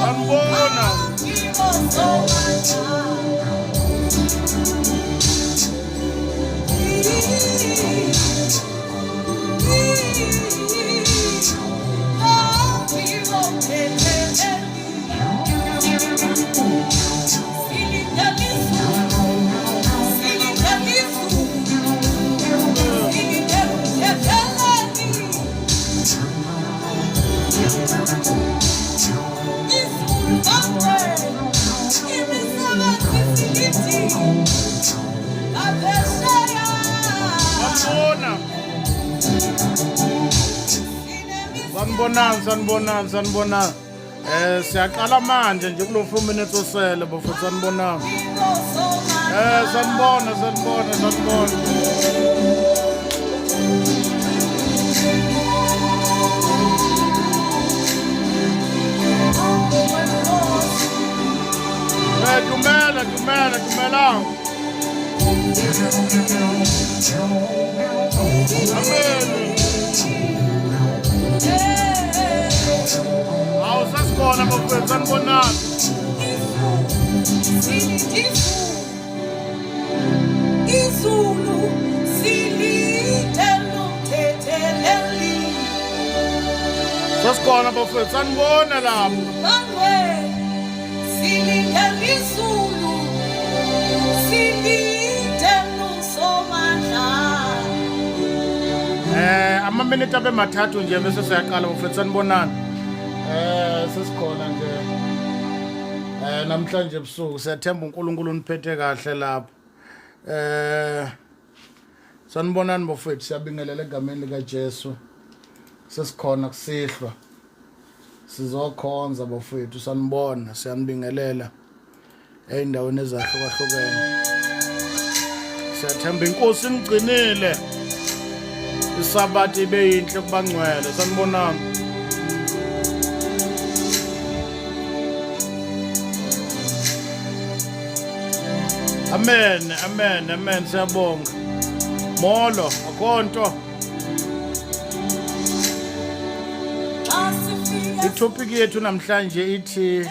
Ambona. Sanibonani. Siyaqala manje nje kulo 4 minutes osele bafuthu sanibonani. Sanibona. Dumela. Amen. Sasikhona bafethu sanibonani. Izulu silithelo thetheleli. Sasikhona bafethu sanibona lapho. Bangwe silithelo izulu silithelo somandla. Amaminute abe mathathu nje bese siyaqala bafethu sanibonani. Sesikhona nje namhlanje ebusuku siyathemba uNkulunkulu uniphethe kahle lapho. Sanibonani bafethu, siyabingelela egameni lika Jesu. Sesikhona kusihlwa. Sizokhonza bafethu, sanibona, siyanibingelela eindaweni ezahlukahlukene. Siyathemba inkosi ingcinile. Isabathi ibe yinhle kubangcwele, sanibonani. Amen, siyabonga. Molo, akhonto. Itopic yethu namhlanje ithi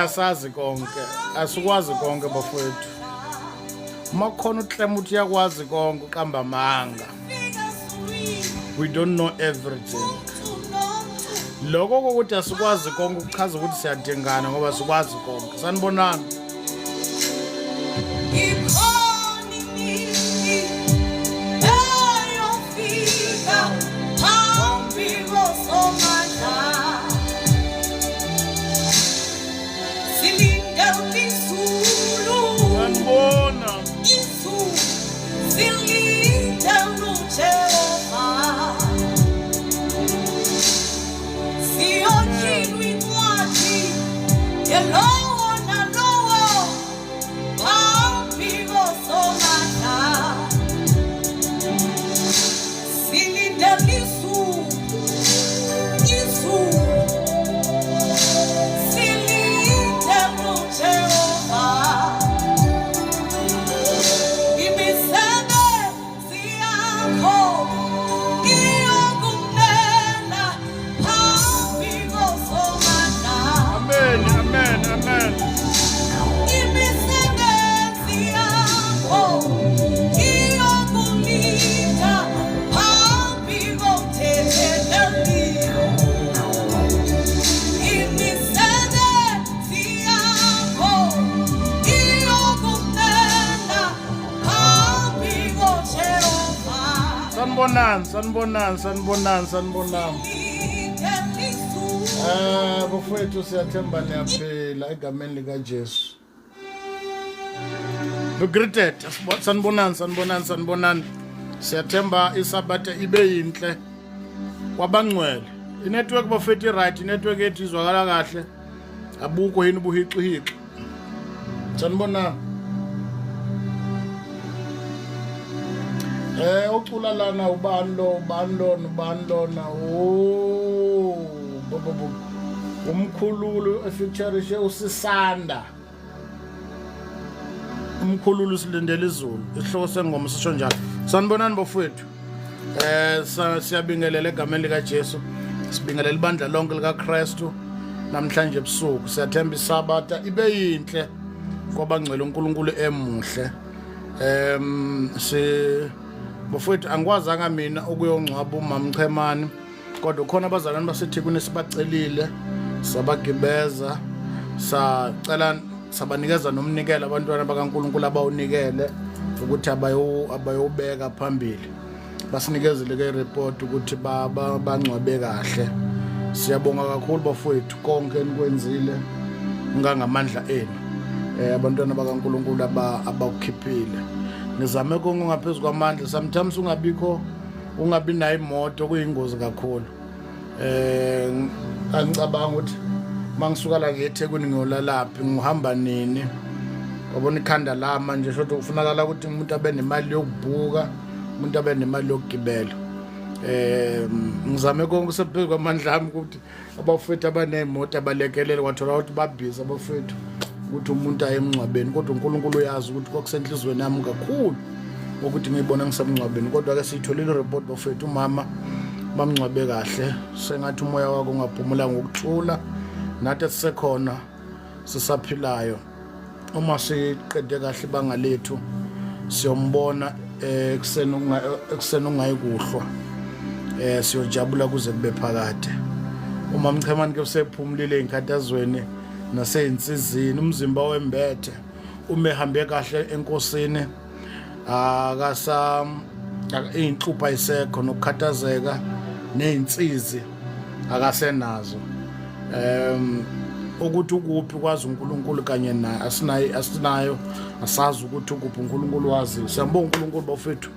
asazi konke, asikwazi konke bafowethu. Makhona uklema uthi yakwazi konke uqamba amanga. We don't know everything. Lokho ukuthi asikwazi konke kuchaza ukuthi siyadingana ngoba sikwazi konke. Sanibonani. Sanibonani. Bafowethu siyathemba niyaphila egameni lika Jesu. Be greeted. Sanibonani. Siyathemba isabatha ibe yinhle kwabangcwele. Inetwork bafethu right, inetwork yethu izwakala kahle. Abukho yini ubuhixihixi. Sanibonani. Ucula lana ubani lona umkhululu efeaturishe usisanda. Umkhululu silindele izulu. Isihloko sengoma sisho njalo. Sanibonani bafowethu. Siyabingelela egameni lika Jesu. Sibingelela ibandla lonke lika Kristu namhlanje ebusuku. Siyathemba isabatha ibe yinhle kwabangcwele uNkulunkulu emuhle. bafowethu angikwazanga mina ukuyongcwaba umama Mchemane, kodwa khona abazalwane baseThekwini sibacelile, sabagibeza, sacela sabanikeza nomnikelo abantwana bakaNkulunkulu abawunikele ukuthi abayobeka phambili. Basinikezile ke report ukuthi bangcwabe kahle. Siyabonga kakhulu bafowethu konke enikwenzile ngangamandla enu. Abantwana bakaNkulunkulu abawukhiphile. Nizame konke ngaphezulu kwamandla. Sometimes ungabi nayo imoto kuyingozi kakhulu. Angicabanga ukuthi mangisuka la eThekwini ngiyolalaphi ngihamba nini. Wabona ikhanda la manje shothi kufunakala ukuthi umuntu abe nemali yokubhuka, umuntu abe nemali yokugibela. Ngizame konke kusephezulu kwamandla ami ukuthi abafowethu abanemoto abalekelele wathola ukuthi babhiza abafowethu ukuthi umuntu aye emngcwabeni, kodwa uNkulunkulu uyazi ukuthi kwakusenhlizweni yami kakhulu ukuthi ngiyibone ngisemngcwabeni. Kodwa ke siyitholile report bafowethu umama bamngcwabe kahle, sengathi umoya wakho ungaphumula ngokuthula, nathi sisekhona sisaphilayo. Uma siqede kahle ibanga lethu siyombona ekseni ungayikuhlwa, siyojabula kuze kube phakade. Umama Mchemane ke usephumulile ey'nkathazweni nasey'nsizini, umzimba wembethe umehambe kahle enkosini, iy'nhlupho ayisekho nokukhathazeka ney'nsizi akasenazo. Ukuthi ukuphi kwazi uNkulunkulu kanye naye asinayo asazi ukuthi ukuphi uNkulunkulu wazi. Siyambonga uNkulunkulu bafethu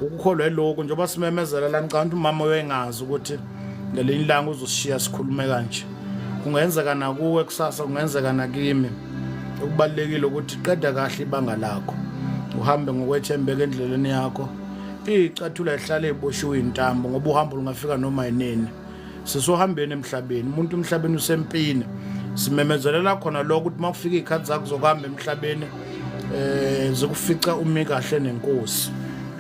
ukukholwa lokho njengoba simemezela la ngicabanga umama uyengazi ukuthi ngelinye ilanga uzosishiya sikhulume kanje. Kungenzeka nakuwe kusasa, kungenzeka nakimi. Okubalekile ukuthi qeda kahle ibanga lakho, uhambe ngokwethembeka endleleni yakho, icathula ihlale eboshiwe intambo ngoba uhambo lungafika noma yinini. Sisohambeni emhlabeni, umuntu emhlabeni usempini. Simemezelela khona lokho ukuthi makufika izikhathi zakho zokuhamba emhlabeni zokufica umi kahle nenkosi.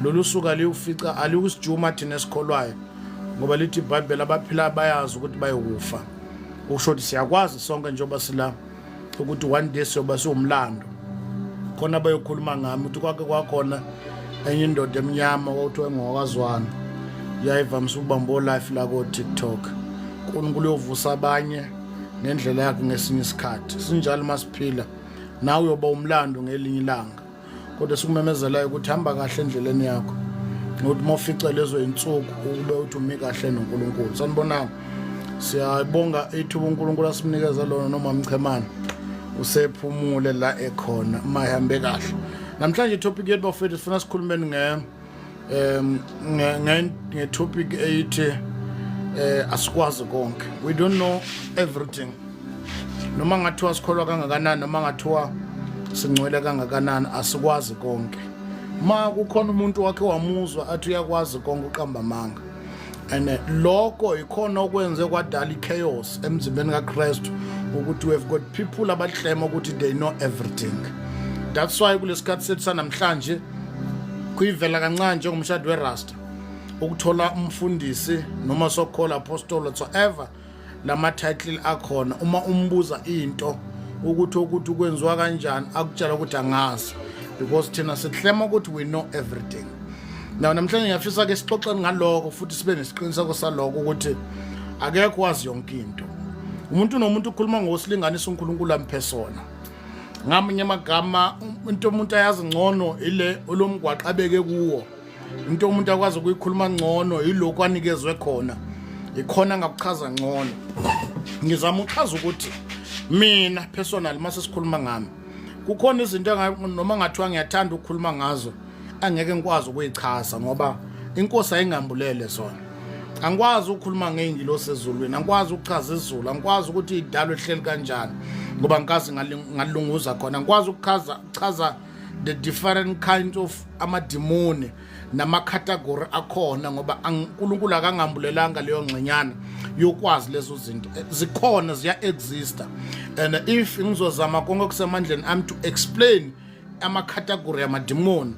Lolu suka liufica alikusijuma thina esikholwayo ngoba lithi iBhayibheli abaphila bayazi ukuthi bayokufa. Usho ukuthi siyakwazi sonke njengoba sila ukuthi one day siyoba siwumlando. Khona bayokhuluma ngami ukuthi kwake kwakhona enye indoda emnyama okuthiwa ngowakazwana yayivamise ukubamba live la ko TikTok. uNkulunkulu uyovusa abanye ngendlela yakhe ngesinye isikhathi. Sinjalo masiphila nawe uyoba umlando ngelinye ilanga. Kodwa sikumemezelayo ukuthi hamba kahle endleleni yakho ngokuthi mofice lezo insuku ube uthi umi kahle noNkulunkulu. Sanibonani, siyabonga ithuba uNkulunkulu asimnikeza lona noma Mchemane usephumule la ekhona mayihambe kahle. Namhlanje itopic yethu bafethu sifuna sikhulumeni nge-topic eyithi asikwazi konke. We don't know everything. Noma ngathiwa sikholwa kangakanani, noma ngathiwa singcwele kangakanani, asikwazi konke. Ma kukhona umuntu wakhe wamuzwa athi uyakwazi konke uqamba amanga. And lokho ikhona okwenze kwadala ichaos emzimbeni kaKristu ukuthi we have got people abahlema ukuthi they know everything. That's why kulesikhathi sethu sanamhlanje kuyivela kancane njengomshado weRasta ukuthola umfundisi noma sokhola apostle whatsoever lama title akhona, uma umbuza into ukuthi kwenziwa kanjani akutshela ukuthi angazi, because thina sihlema ukuthi we know everything. Namhlanje ngiyafisa ke sixoxe ngaloko futhi sibe nesiqiniseko saloko ukuthi akekho wazi yonke into. Umuntu nomuntu ukhuluma ngosilinganisa uNkulunkulu amphesona. Ngamanye amagama into umuntu ayazi ngcono ile olomgwaqo abeke kuwo. Into umuntu akwazi ukuyikhuluma ngcono yiloko anikezwe khona. Ikhona ngakuchaza ngcono. Ngizama uchaza ukuthi mina personally mase sikhuluma ngami kukhona izinto noma ngathiwa ngiyathanda ukukhuluma ngazo angeke ngikwazi ukuyichaza ngoba inkosi ayingambulele zona. Angikwazi ukukhuluma ngeingilosi ezulwini, angikwazi ukuchaza izulu, angikwazi ukuthi idalo ehleli kanjani ngoba ngikazi ngalunguza khona. Angikwazi ukuchaza the different kinds of amadimoni nama category akhona ngoba uNkulunkulu akangambulelanga leyo ngcenyana yokwazi lezo zinto. Zikhona, ziya exista, and if ngizozama konke kusemandleni ami to explain ama category amadimoni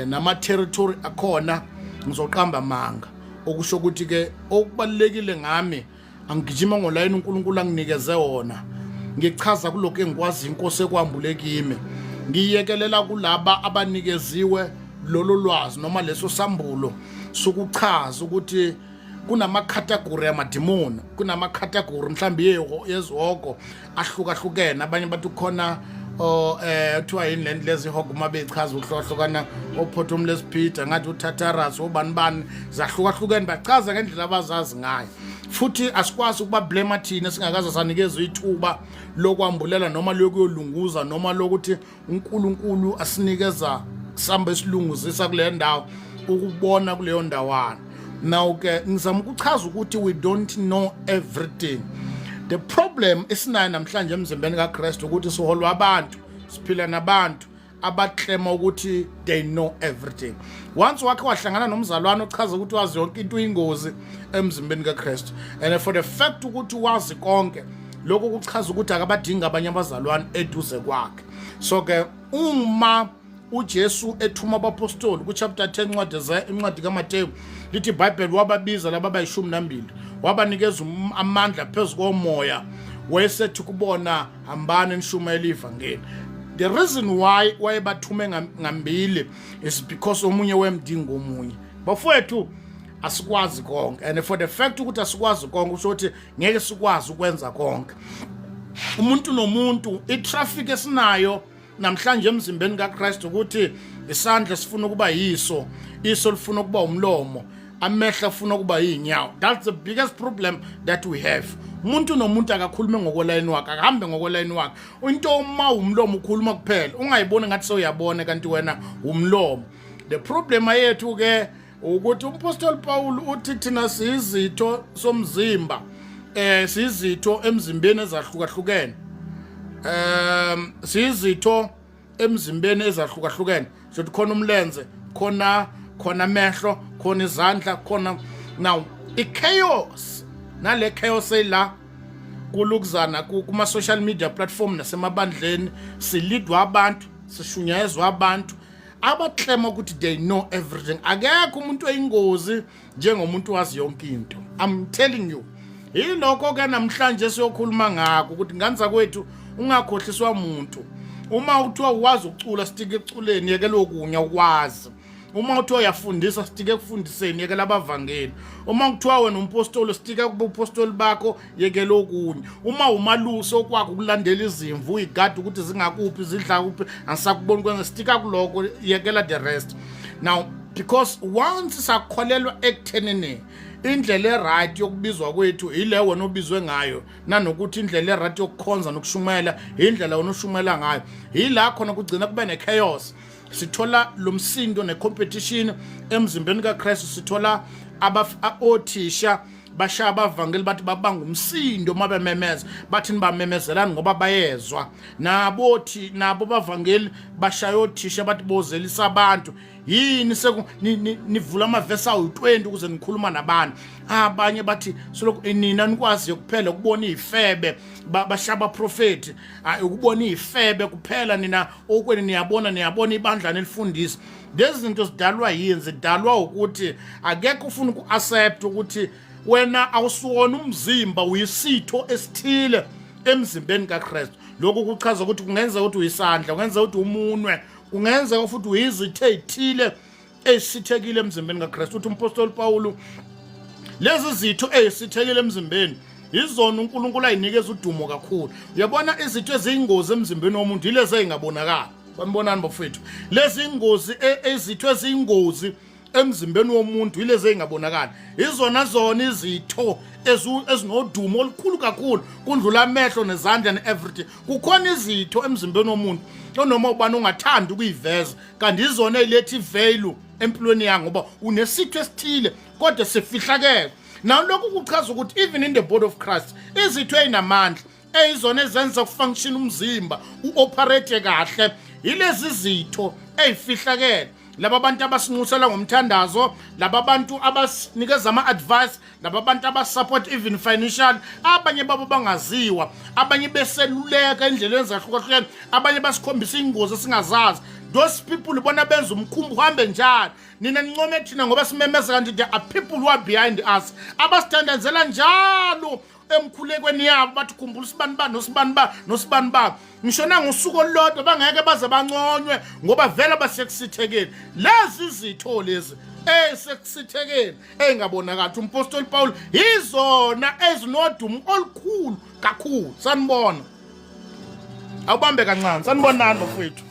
nama territory akhona ngizoqamba amanga. Okusho ukuthi ke okubalekile ngami angigijima ngolayini uNkulunkulu anginikeze wona, ngichaza kuloko engikwazi inkosi ekwambule kimi ngiyekelela kulaba abanikeziwe lolu lwazi noma leso sambulo sokuchaza ukuthi kunama-category yamadimoni, kunama-category mhlawumbe yezihoko ahlukahlukene. Abanye bathi khona kuthiwa yini le nto lezi ihoko uma bechaza ukuhlukahlukana, ophothomles Peter, ngathi uTataras, obani bani, zahlukahlukene, bachaza ngendlela abazazi ngayo. Futhi asikwazi ukuba blame thina singakaze sanikezwe ithuba lokwambulela noma lokuyolunguza noma lokuthi uNkulunkulu asinikeza samba esilunguzisa kule ndawo ukubona kuleyo ndawana. Now ke ngizama ukuchaza ukuthi we don't know everything. The problem esinayo namhlanje emzimbeni kaKristu ukuthi siholwa abantu, siphila nabantu abaklema ukuthi they know everything. Once wakhe wahlangana nomzalwane ochaza ukuthi wazi yonke into ingozi emzimbeni kaKristu, and for the fact ukuthi wazi konke lokho kuchaza ukuthi akabadinga abanye abazalwane eduze kwakhe. So ke uma uJesu ethuma abapostoli ku chapter 10 incwadi kaMateyu lithi iBhayibheli wababiza laba bayishumi nambili, wabanikeza amandla phezu komoya, wayesethi kubona hambani nishumayele ivangeli. The reason why wayebathume ngambili is because omunye wemdingo omunye. Bafowethu asikwazi konke, and for the fact ukuthi asikwazi konke usho ukuthi ngeke sikwazi ukwenza konke. Umuntu nomuntu itraffic esinayo namhlanje emzimbeni kaKristu ukuthi isandla sifuna ukuba yiso, iso lifuna ukuba umlomo, amehla afuna ukuba yinyawo. That's the biggest problem that we have. Umuntu nomuntu akakhulume ngokolayini wakhe, akahambe ngokolayini wakhe. Into uma umlomo ukhuluma kuphela, ungayiboni ngathi sewuyabona kanti wena umlomo. The problem yethu ke ukuthi umpostoli Paul uthi thina sizitho somzimba, sizitho emzimbeni ezahlukahlukene. Sizitho emzimbeni ezahlukahlukene. Shothi khona umlenze, khona amehlo, khona izandla, khona. Now i-chaos nale chaos la kulukuzana kuma social media platform nasemabandleni, silidwa abantu, sishunyayezwa abantu abaklema ukuthi they know everything. Akekho umuntu oyingozi njengomuntu wazi yonke into. I'm telling you. Yilokho ke namhlanje siyokhuluma ngakho ukuthi nganza kwethu ungakhohliswa umuntu. Uma uthiwa uwazi ukucula sitike ekuculeni, yekela okunya ukwazi. Uma uthiwa uyafundisa sitike ekufundiseni, yekela abavangeli. Uma kuthiwa wena umpostoli sitike kubupostoli bakho, yekela okunye. Uma umalusi okwakho ukulandela izimvu uyigada ukuthi zingakuphi zidla kuphi angisakuboni kwenza sitike kuloko, yekela the rest. Now because once sakholelwa ekuthenini indlela eright yokubizwa kwethu ile wena obizwe ngayo, nanokuthi indlela eright yokukhonza nokushumela indlela wena oshumela ngayo, yila khona kugcina kube nechaos. Sithola lo msindo necompetition emzimbeni kaKristu, sithola othisha bashaya abavangeli bathi babanga umsindo mabememeza, bathi nibamemezelani ngoba bayezwa. Nabo bavangeli bashaya othisha bathi bozelisa abantu. Yini nivula amavesi awu-20 ukuze nikhuluma nabantu. Abanye bathi soloko nina nikwazi kuphela ukubona izifebe, bashaba prophet, ukubona izifebe kuphela nina okweni niyabona ibandla nelifundisa. Lezi zinto zidalwa yini? Zidalwa ukuthi akekho ufuna uku-accept ukuthi wena awusuwona umzimba, uyisitho esithile emzimbeni kaKristu. Lokho kuchaza ukuthi kungenza ukuthi uyisandla, kungenza ukuthi umunwe, kungenza futhi uyizitho ezithile esithekile emzimbeni kaKristu. Uthi umpostoli Paul lezi zitho ezithekile emzimbeni izona uNkulunkulu ayinikeza udumo kakhulu. Uyabona izitho eziyingozi emzimbeni womuntu yilezi ezingabonakala. Banibonani bafethu? Lezi ingozi ezitho eziyingozi emzimbeni womuntu yilezi ezingabonakala. Izona izitho ezinodumo olukhulu kakhulu kundlula amehlo nezandla ne-everything. Kukhona izitho emzimbeni womuntu noma ubani ungathanda ukuyiveza, kanti izona eziletha ivalue empilweni yakho ngoba unesitho esithile kodwa sifihlakele. Now lokhu kuchaza ukuthi even in the body of Christ izitho ezinamandla ezizona ezenza ufunction umzimba uoperate kahle yilezi zitho ezifihlakele. Laba bantu abasinxusela ngomthandazo, laba bantu abasinikeza ama-advice, laba bantu abasupport even financial, abanye babo bangaziwa, abanye beseluleka endleleni ezahlukahlukene, abanye basikhombisa ingozi esingazazi. Those people bona benza umkhumbi uhambe njalo. Nina nincome thina ngoba simemeza kanti there are people who are behind us abasithandazela njalo emkhulekweni yabo bathi khumbula usibani ba nosibani ba nosibani ba. Ngisho nangosuku olulodwa bangeke baze banconywe ngoba vele basekusithekeni. Lezi izitho lezi sekusithekeni engabonakala. Umpostoli Paul izona ezinodumo olukhulu kakhulu. Sanibona. Awubambe kancane. Sanibonani bafowethu.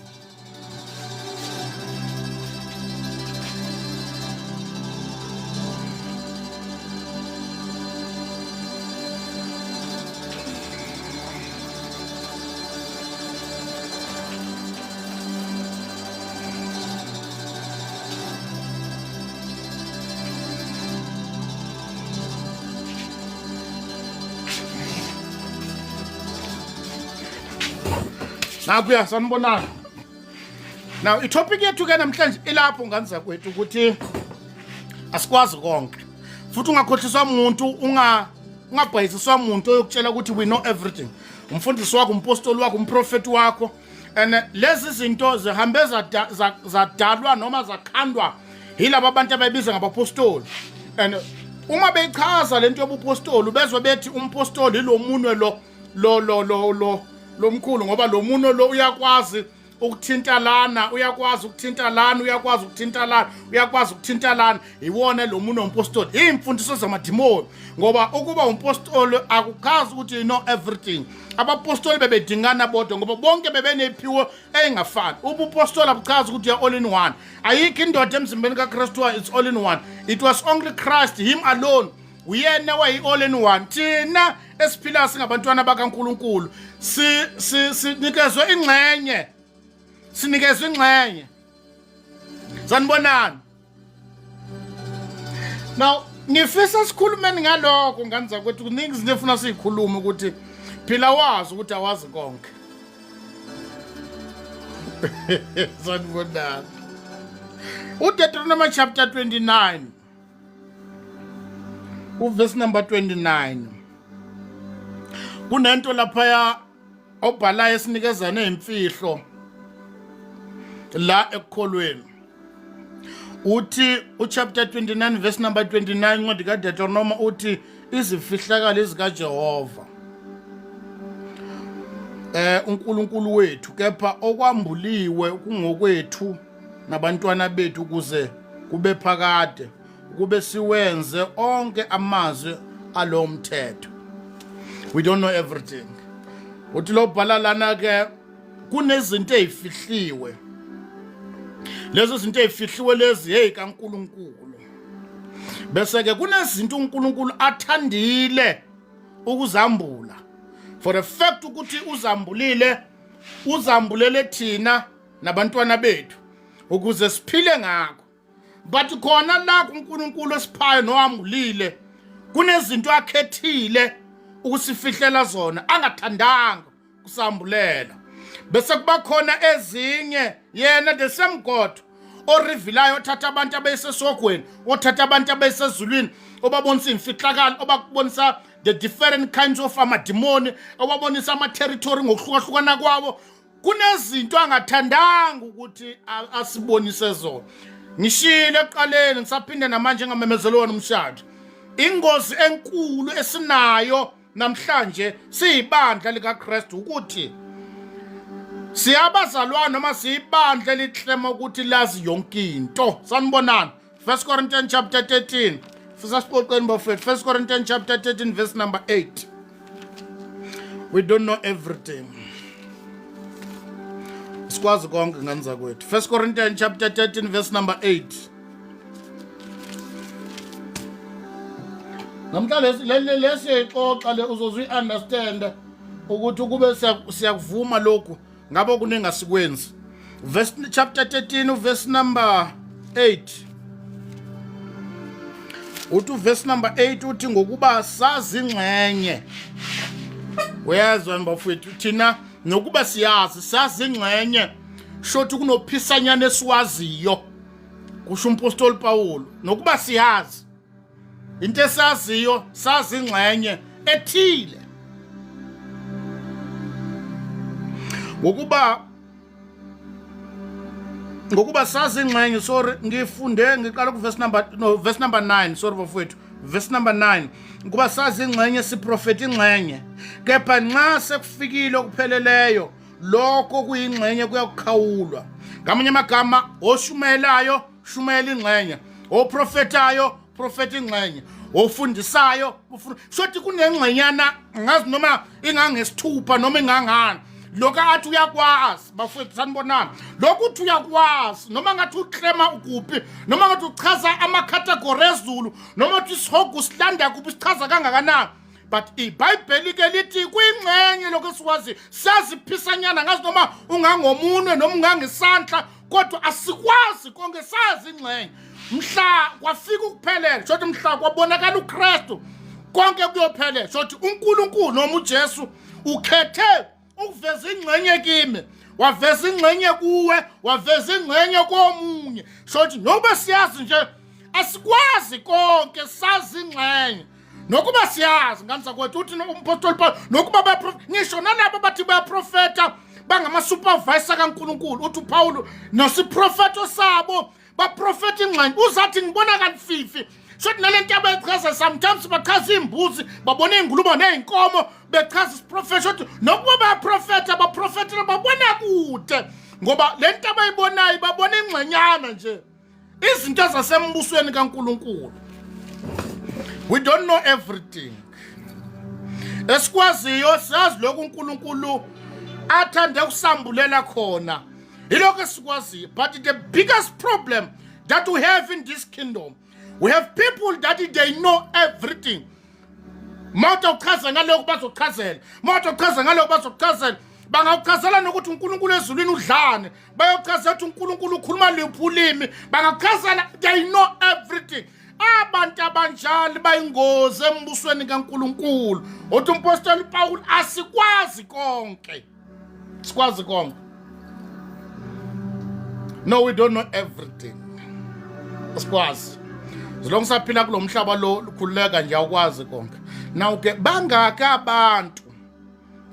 Nakuya sanibonana. Now itopic yethu ke namhlanje ilapho nganza kwethu ukuthi asikwazi konke. Futhi ungakhohliswa umuntu ungabhayisiswa umuntu oyokutshela ukuthi we know everything. Umfundisi wakho, umpostoli wakho, umprofeti wakho, and lezi zinto zihambe zadalwa noma zakhandwa yilabo abantu abayibiza ngabapostoli. And uma beyichaza lento yobupostoli bezwe bethi umpostoli lo munwe lo mkhulu ngoba lo muno lo uyakwazi ukuthintalana, uyakwazi ukuthintalana, uyakwazi ukuthintalana, uyakwazi ukuthintalana. Iwona lo muno umpostoli. Imfundiso zamadimoni ngoba ukuba umpostoli akukhazi ukuthi you know everything. Abapostoli bebedingana bodwa ngoba bonke bebenephiwo engafani. Ubupostoli abuchazi ukuthi you all in one. Ayikho indoda emzimbeni kaKristu it's all in one. It was only Christ, him alone. Uyena wayi all in one. Thina esiphila singabantwana bakaNkulunkulu sinikezwe ingxenye. Sinikezwe ingxenye. Sanibonani. Now ngifisa sikhulumeni ngalokho nganza kwethu kuningi izinto efuna sizikhulume ukuthi phela wazi ukuthi awazi konke. Sanibonani. uDeuteronomy chapter 29 verse number 29. Kunento lapha obhalayo esinikezana ezimfihlo la ekholweni. Uthi chapter 29 verse number 29 ncwadi kaDeuteronomy uthi izifihlakalo zikaJehova uNkulunkulu wethu kepha okwambuliwe kungokwethu nabantwana bethu kuze kube phakade kube siwenze onke amazwi alo mthetho. We don't know everything. Uthi lo bhala lana ke kunezinto ezifihliwe. Lezo zinto ezifihliwe lezi hey kaNkulunkulu. Bese ke kunezinto uNkulunkulu athandile ukuzambula. For the fact ukuthi uzambulele thina nabantwana bethu ukuze siphile ngakho. But khona la uNkulunkulu esiphayo noambulile kunezinto akhethile ukusifihlela zona angathandanga kusambulela. Bese kuba khona ezinye yena the same God orivilayo othatha abantu abesesogweni, othatha abantu abesezulwini, obabonisa imfihlakalo, obakubonisa the different kinds of amademoni, obabonisa ama territory ngokuhlukahlukana kwawo. Kunezinto angathandanga ukuthi asibonise zona. Ngishile eqaleni ngisaphinde namanje ngamemezelo wona umshado. Ingozi enkulu esinayo namhlanje siyibandla likaKristu ukuthi siyabazalwana noma siyibandla lihlema ukuthi lazi yonke into. Sanibonani. 1 Corinthians chapter 13. Sisaxoxeni bafethu. 1 Corinthians chapter 13 verse number 8. We don't know everything. Sikwazi konke nganza kwethu. 1 Corinthians chapter 13 verse number 8. Namhlanje lesixoxa le uzozwi understand ukuthi kube siyakuvuma lokhu ngabo kuningi asikwenzi. Verse chapter 13 verse number 8. Uthi verse number 8 uthi ngokuba sazi ingxenye. Uyazwa mbafethu thina nokuba siyazi sazi ingxenye shothi kunophisanyana esiwaziyo kusho umpostoli Paul nokuba siyazi into esaziyo sazi ingxenye ethile ngokuba sazi ingxenye sorry ngifunde ngiqala ku verse number 9 sorry bafethu verse number 9, kuba sazi ingxenye siprofeta ingxenye, kepha nxa sekufikile okupheleleyo lokho kuyingxenye kuyakukhawulwa. Ngamanye amagama, oshumelayo shumela ingxenye, oprofetayo profeta ingxenye, ofundisayo shothi kunengxenyana ngazi noma ingangesithupha noma ingangani. Lokho athi uyakwazi bafowethu sanibonana, lokho uthi uyakwazi noma ngathi uklema ukuphi, noma ngathi uchaza ama-category ezulu, noma uthi isihogo silanda kuphi, sichaza kangakanani. But iBhayibheli ke lithi kuyingxenye lokho esikwazi saziphisanyana ngazi noma ungangomunwe noma ungangesandla, kodwa asikwazi konke, sazi ingxenye. Mhla kwafika ukuphelela, shothi mhla kwabonakala uKristu konke kuyophelela, shothi uNkulunkulu noma uJesu ukhethe ukuveza ingxenye kimi, waveza ingxenye kuwe, waveza ingxenye komunye. Shothi nokuba siyazi nje asikwazi konke, sazi ingxenye. Nokuba siyazi ngamsa kwethu uthi umpostoli Paul, nokuba ngisho nalabo bathi bayaprofeta bangama-supervisor kaNkulunkulu, uthi uPaul nosiprofeto sabo baprofeta ingxenye. Uzathi ngibona kanfifi, shothi nalento abayichaza sometimes bachaza imbuzi, babona iy'ngulube ney'nkomo, bechaza isiprofeto. Shothi nokuba bayaprofeta baprofetela babona kude, ngoba lento abayibonayo babona ingxenyana nje, izinto zasembusweni kaNkulunkulu. We don't know everything. Esikwaziyo siyazi lokhu uNkulunkulu athande ukusambulela khona, ilokho esikwaziyo. But the biggest problem that we have in this kingdom, we have people that they know everything. Mawuthi uchaza ngalokho bazochazela, mawuthi uchaza ngalokho bazochazela. Bangachazela nokuthi uNkulunkulu ezulwini udlane, bayochazela ukuthi uNkulunkulu ukhuluma liphi ulimi, bangachazela, they know everything. Abantu abanjalo bayingozi embusweni kaNkulunkulu. Uthi umpostoli Paul asikwazi konke. Sikwazi konke. No, we don't know everything. Asikwazi. Zilonke saphila kulo mhlaba lo lukhuleka nje akwazi konke. Now ke bangaka abantu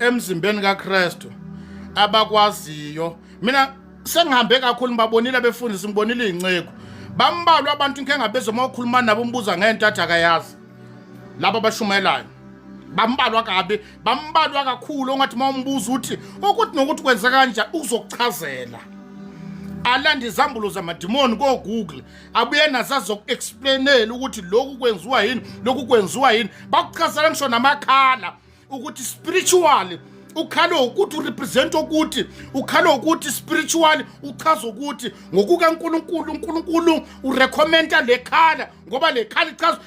emzimbeni kaKristu abakwaziyo. Mina sengihambe kakhulu ngibabonile befundisi, ngibonile ingceko. Bambalwa abantu ngeke ngabezwe mawukhuluma nabo umbuza ngento athi akayazi. Labo bashumelayo bambalwa kabi, bambalwa kakhulu ongathi mawumbuza uthi ukuthi nokuthi kwenza kanjani uzokuchazela. Alanda izambulo zamadimoni ko Google, abuye nasazo explainela ukuthi lokhu kwenziwa yini, lokhu kwenziwa yini. Bakuchazela ngisho namakhala ukuthi spiritually ukhalo ukuthi urepresent ukuthi, ukhalo ukuthi spiritually uchaza ukuthi ngokuka uNkulunkulu urecommenda lekhala ngoba lekhala ichaza.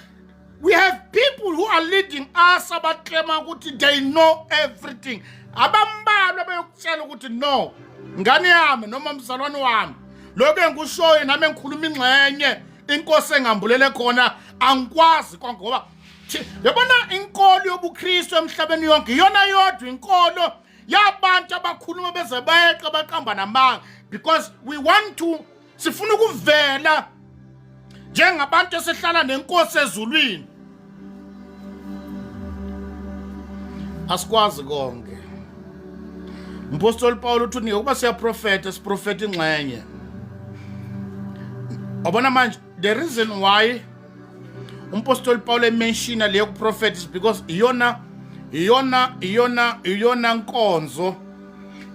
We have people who are leading us abaklema ukuthi they know everything. Abambalwa bayokutshela ukuthi no, ngane yami noma mzalwane wami, lokho engikushoyo nami engikhuluma ingxenye inkosi engambulele khona angikwazi konke, ngoba yabona inkolo yobuKristu emhlabeni yonke iyona yodwa inkolo yabantu abakhuluma beze bayeqa baqamba namanga, because we want to sifuna ukuvela njengabantu esihlala nenkosi ezulwini. Asikwazi konke. Umpostoli Paul uthi ngoba siyaprofeta, siprofeta ingxenye. Abona manje the reason why umpostoli Paul mention leyo prophet is because iyona nkonzo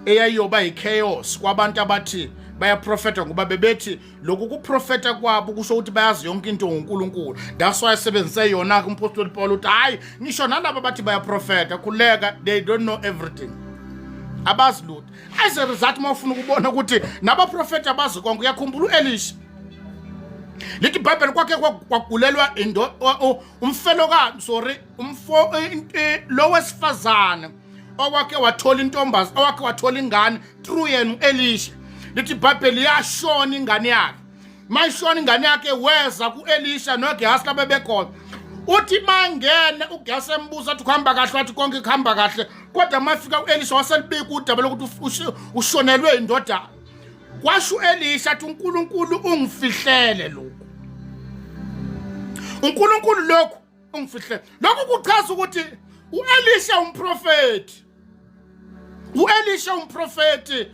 eyayoba ichaos kwabantu abathi bayaprofeta ngoba bebethi lokhu kuprofeta kwabo kusho ukuthi bayazi yonke into ngoNkulunkulu. That's why sebenzise yona umpostoli Paul uthi hayi ngisho nalabo bathi bayaprofeta khuleka, they don't know everything. Abazi lutho. As a result mawufuna ukubona ukuthi nabaprofeta abazi konke. Uyakhumbula uElisha lithi iBhayibheli kwakhe kwagulelwa umfelokazi, sorry, lo wesifazane owakhe wathola intombazi, owakhe wathola ingane through yena uElisha. Lithi iBhayibheli yashona ingane yakhe. Mayishona ingane yakhe weza kuElisha noGehazi labe bekhona. Uthi mangene uGehazi embuza athi kuhamba kahle, wathi konke kuhamba kahle, kodwa mafika uElisha waselibika udaba lokuthi ushonelwe indodana. Kwasho uElisha athi uNkulunkulu ungifihlele lokho. uNkulunkulu lokho ungifihlele. Lokho kuchaza ukuthi uElisha umprofeti. uElisha umprofeti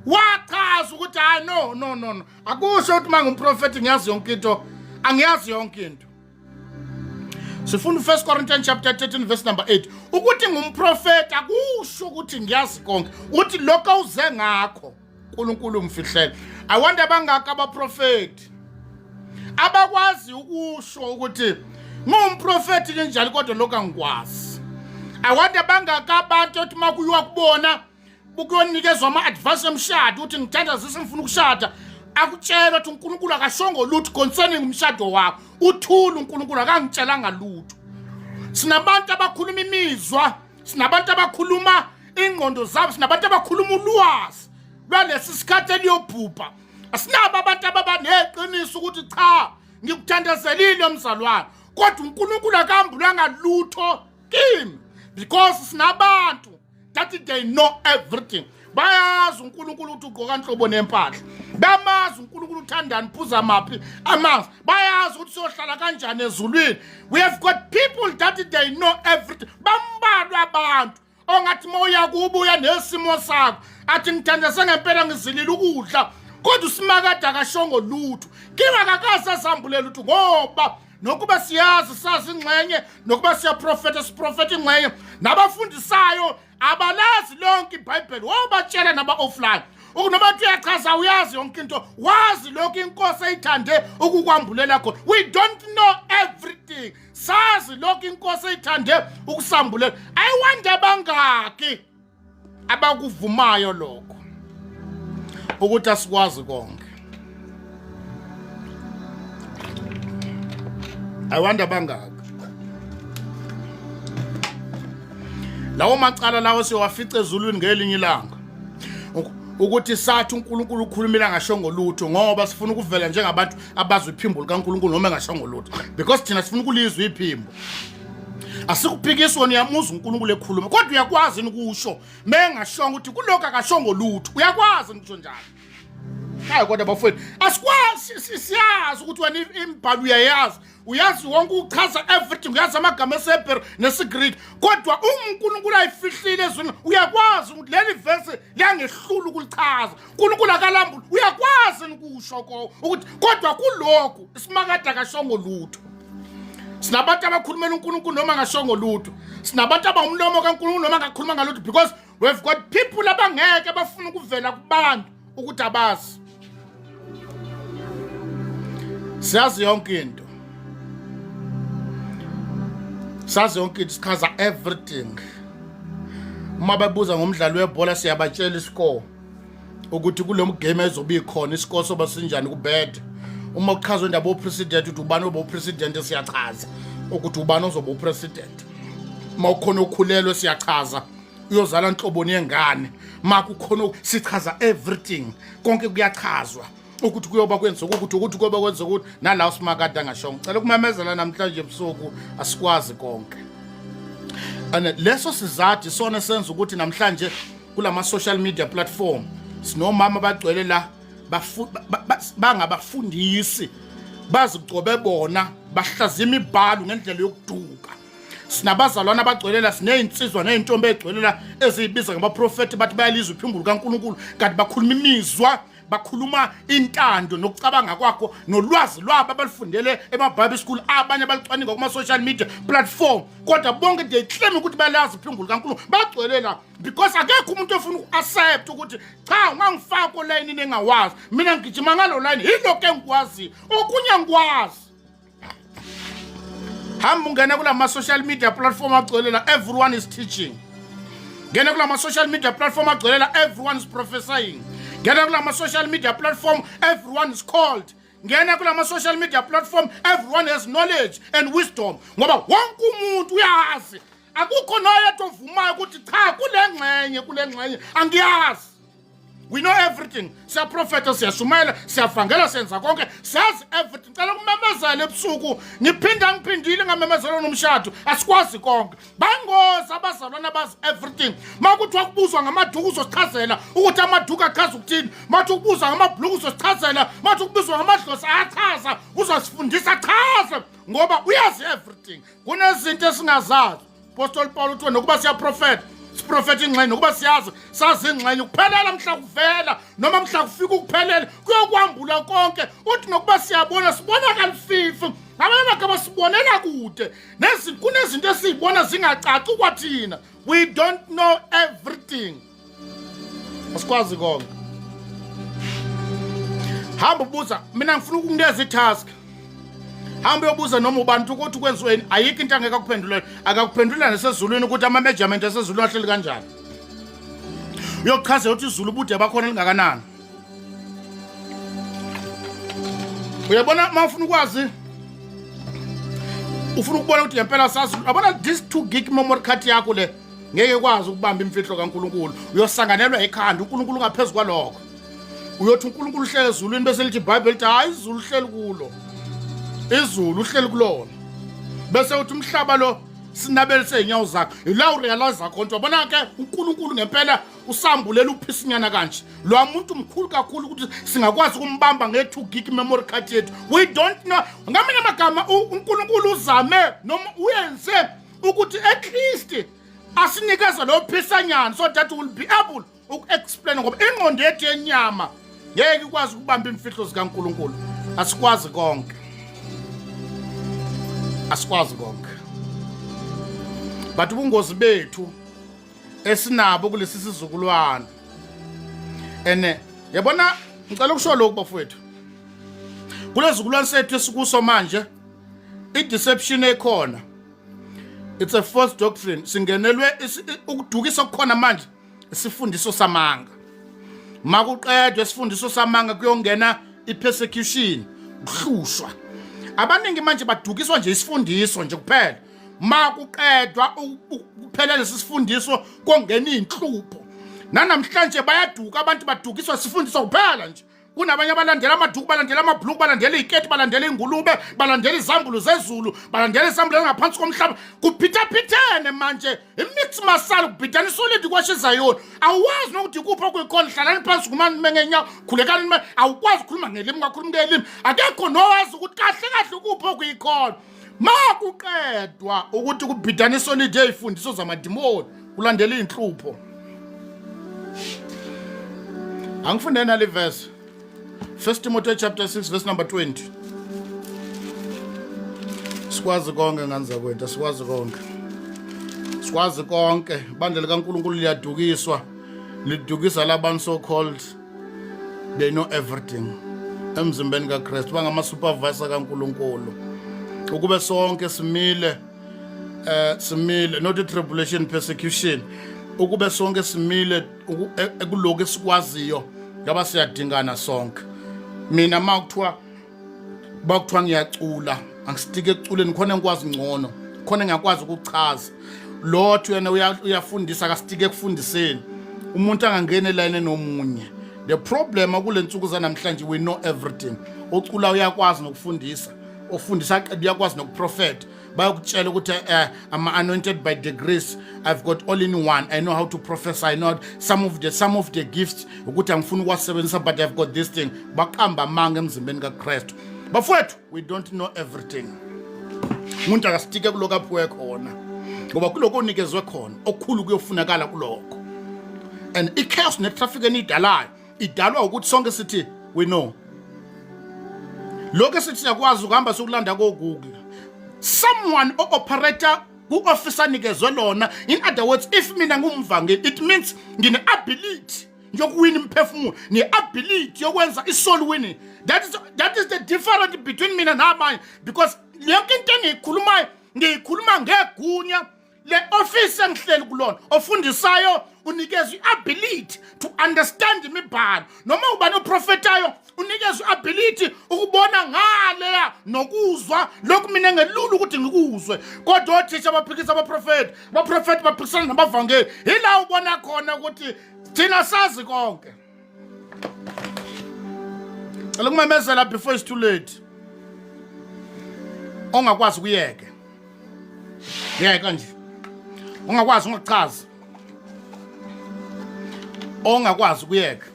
wachaza ukuthi hayi no. Akusho ukuthi manje umprofeti ngiyazi yonke into, angiyazi yonke into. sifunda 1 Corinthians chapter 13 verse number 8 ukuthi ngumprofeti akusho ukuthi ngiyazi konke uthi lokho uze ngakho uNkulunkulu umfihlele. I wonder bangaka abaprofeti abakwazi ukusho ukuthi ngumprofeti kanjani kodwa lokho angikwazi. I wonder bangaka abantu othi makuyiwa kubona ukuyonikezwa ama-advice emshado uthi ngithanda ngifuna ukushada akutshela ukuthi uNkulunkulu akashongo lutho concerning umshado wakho uthula uNkulunkulu akangitshelanga lutho. Sinabantu abakhuluma imizwa, sinabantu abakhuluma ingqondo zabo, sinabantu abakhuluma ulwazi lwalesi sikhathi eliyobhubha. Asinabo abantu ababaneqiniso ukuthi cha ngikuthandazelile umzalwane kodwa uNkulunkulu akambulanga lutho kimi because sinabantu that they know everything. Bayazi uNkulunkulu ukuthi ugqoka inhlobo nempahla, bamazi uNkulunkulu uthandani phuza maphi amanzi, bayazi ukuthi sohlala kanjani ezulwini. We have got people that they know everything. Bambalwa abantu ongathi moya kubuya nesimo sakho athi ngithandase ngempela ngizilile ukudla kodwa usimakade akashongo lutho kiba kakasa sambulela ukuthi ngoba nokuba siyazi sazi ingxenye nokuba siyaprofeta siprofeta ingxenye nabafundisayo abalazi lonke iBhayibheli wobatshela naba offline ukunoma uyachaza uyazi yonke into wazi lokho inkosi ayithande ukukwambulela khona. We don't know everything. Sazi lokho inkosi ayithande ukusambulela. I wonder bangaki abakuvumayo lokho ukuthi asikwazi konke. I wonder bangaki lawo macala lawo siwafice ezulwini ngelinye ilanga ukuthi sathi uNkulunkulu ukhulumela ngashongo lutho ngoba sifuna ukuvela njengabantu abazwe iphimbo likaNkulunkulu noma ngashongo lutho because thina sifuna ukulizwa iphimbo. Asikuphikiswa niyamuza uNkulunkulu ekhuluma kodwa uyakwazi ukusho mengashongo ukuthi kuloko akashongo lutho uyakwazi ngisho njalo. Hayi kodwa bafowethu asikwazi siyazi ukuthi wena imbhalo uyayazi uyazi wonke uchaza everything uyazi amagama eSebhere nesiGreek kodwa uNkulunkulu ayifihlile ezweni uyakwazi ukuthi leli verse liyangehlula ukulichaza uNkulunkulu akalambula uyakwazi ukusho ukuthi kodwa kuloko isimakade akashongo lutho. Sinabantu abakhulumela uNkulunkulu noma ngashongo lutho, sinabantu abangumlomo kaNkulunkulu noma ngakhuluma ngalutho because we've got people abangeke abafuna ukuvela kubantu ukuthi abazi. Siyazi yonke into, sazi yonke into, sikhaza everything. Uma babuza ngomdlalo webhola siyabatshela iscore ukuthi kulo game ezoba ikhona iscore soba sinjani kubed. Uma kuchazwe indaba opresident uthi ubani oba upresident siyachaza ukuthi ubani ozoba upresident. Uma ukhona ukukhulelwe siyachaza uyozala inhloboni yengane. Ma kukhona sichaza everything konke kuyachazwa ukuthi kuyoba kwenza ukuthi kuyoba kwenza ukuthi nalawo simakade angashongo. Cela ukumemezela namhlanje ebusuku asikwazi konke. And leso sizathu sona senza ukuthi namhlanje kulama social media platform sinomama bagcwele la bangabafundisi bazigcobe bona bahlaza imibhalo ngendlela yokuduka. Sinabazalwana abagcwelela sinezinsizwa nezintombi egcwelela ezibiza ngabaprofeti bathi bayalizwa iphimbo kaNkulunkulu kanti bakhuluma imizwa bakhuluma intando nokucabanga kwakho nolwazi lwabo abalifundele ema-Bible school abanye balicwaninga kuma social media platform kodwa bonke they claim ukuthi balazi iphimbo kaNkulunkulu bagcwelela because akekho umuntu ofuna uku-accept ukuthi cha ungangifaka olayinini engawazi mina ngigijima ngalo line yilokho engikwazi okunye ngikwazi. Hamba ungena kula social media platform agcwelela everyone is teaching. Ngena kula social media platform agcwelela everyone is prophesying. Ngena kula social media platform everyone is called. Ngena kula social media platform everyone has knowledge and wisdom. Ngoba wonke umuntu uyazi. Akukho noyedwa ovumayo ukuthi cha kule ngxenye angiyazi. We know everything. Siya profeta siyashumela siyavangela senza konke siyazi everything. Cela kumemezela ebusuku ngiphindile ngamemezelo nomshado asikwazi konke. Bangoza abazalwana bazi everything. Makuthi wakubuzwa ngamaduku uzosichazela ukuthi amaduku achaza ukuthini. Mathi ukubuzwa ngamabhluku uzosichazela. Mathi ukubuzwa ngamadlozi ayachaza uzosifundisa chaza ngoba uyazi everything. Kunezinto esingazazi. Apostle Paul uthi nokuba siya profeta siprofeta ingxenye nokuba siyazi sazi ingxenye kuphelela mhla kuvela noma mhla kufika ukuphelela kuyokwambula konke uthi nokuba siyabona sibona kalififi abanye bakaba sibonela kude kunezinto esizibona zingacaci kwathina. We don't know everything. Asikwazi konke. Hamba ubuza, mina ngifuna ukukunikeza itask. Hamba uyobuza noma ubantu ukuthi kwenziweni, ayikho into angeke akuphendulele. Akakuphendula nasezulwini ukuthi ama-measurement asezulwini ahleli kanjani. Uyochaza ukuthi izulu ubude bakhona lingakanani. Uyabona mawufuna ukwazi, ufuna ukubona ukuthi ngempela sazi, yabona this 2 gig memory card yakho le ngeke kwazi ukubamba imfihlo kaNkulunkulu. Uyosanganelwa ekhanda uNkulunkulu ngaphezulu kwalokho. Uyothi uNkulunkulu uhlele ezulwini bese lithi iBhayibheli lithi hayi izulu uhleli kulo. Izulu uhleli kulona. Bese uthi umhlaba lo sinabelise inyawo zakho. Ila urealize konke wabona ke uNkulunkulu ngempela usambulela uphisinyana kanje. Lo muntu mkhulu kakhulu ukuthi singakwazi ukumbamba nge2 gig memory card yethu. We don't know. Ngamanye amagama uNkulunkulu uzame noma uyenze ukuthi at least asinikeza lo phisanyana so that will be able uku-explain ngoba ingqondo yethu yenyama ngeke ikwazi ukubamba imfihlo zikaNkulunkulu. Asikwazi konke. Asikwazi konke. But ubungozi bethu esinabo kulesi sizukulwane. Yabona ngicela ukusho lokho bafowethu. Kulezizukulwane sethu esikuso manje i-deception ekhona. It's a false doctrine. Singenelwe ukudukisa kukhona manje isifundiso samanga. Makuqedwe isifundiso samanga kuyongena i-persecution, ukuhlushwa. Abaningi manje badukiswa nje isifundiso nje kuphela. Makuqedwa kuphela lesi sifundiso kongena inhlupho. Nanamhlanje bayaduka abantu badukiswa isifundiso kuphela nje. Kunabanye abalandela amaduku, balandela amabhluku, balandela iziketi, balandela ingulube, balandela izambulo zezulu, balandela izambulo ngaphansi komhlaba. Kuphithapithene manje imix masala kubhidana isolid kwashiza yona. Awazi nokuthi kuphi okuyikhona, hlalani phansi kumani mengenyawo, khulekani awukwazi ukukhuluma ngelimi kakhuluma ngelimi. Akekho nowazi ukuthi kahle kahle kuphi okuyikhona. Makuqedwa ukuthi kubhidana isolid ezifundiso zamadimoni, kulandela inhlupho. Angifundeni nale verse. 1 Timothy chapter 6 verse number 20. Sikwazi konke nganza kwethu, sikwazi konke. Sikwazi konke. Ibandla likaNkulunkulu liyadukiswa. Lidukisa labantu so called they know everything. Emzimbeni kaKristu bangama supervisor kaNkulunkulu. Ukube sonke simile not tribulation persecution. Ukube sonke simile ekuloko esikwaziyo ngaba siyadingana sonke. Mina makuthiwa ngiyacula angisitike eculeni khona ngikwazi ngcono khona ngiyakwazi ukuchaza lotho yena uyafundisa akasitike ekufundiseni umuntu angangena eline nomunye. The problem akulensuku zanamhlanje we know everything. Ocula uyakwazi nokufundisa, ofundisa uyakwazi nokuprofeta. Bayakutshela ukuthi I'm anointed by the grace. I've got all in one. I know how to prophesy. I know some of the gifts ukuthi angifuni ukwasebenzisa but I've got this thing. Baqamba amanga emzimbeni kaKristu. Bafowethu, we don't know everything. Umuntu akasitike kuloko apho khona. Ngoba kuloko unikezwe khona okukhulu kuyofunakala kuloko. And i-chaos ne-traffic enidalayo idalwa ukuthi sonke sithi we know. Lokho sithi siyakwazi ukuhamba sokulanda ko-Google. Someone operator ku-officer nikezwe lona. In other words, if mina ngumvangeli, it means ngine-ability yokuwina imphefumulo, ne-ability yokwenza i-soul winning. That is the difference between mina nabanye, because yonke into engiyikhulumayo ngiyikhuluma ngegunya le office engihleli kulona ofundisayo unikezwe i-ability to understand imibhalo. Noma ubani oprofetayo unikezwe i-ability ukubona ngaleya nokuzwa lokhu mina engelula ukuthi ngikuzwe. Kodwa othisha abaphikisa abaprofeti baphikisana nabavangeli, yila ubona khona ukuthi thina sazi konke. Akumemezela before it's too late. Ongakwazi ukuyeke. Yeka nje. Ongakwazi ungachaza. Ongakwazi ukuyeka.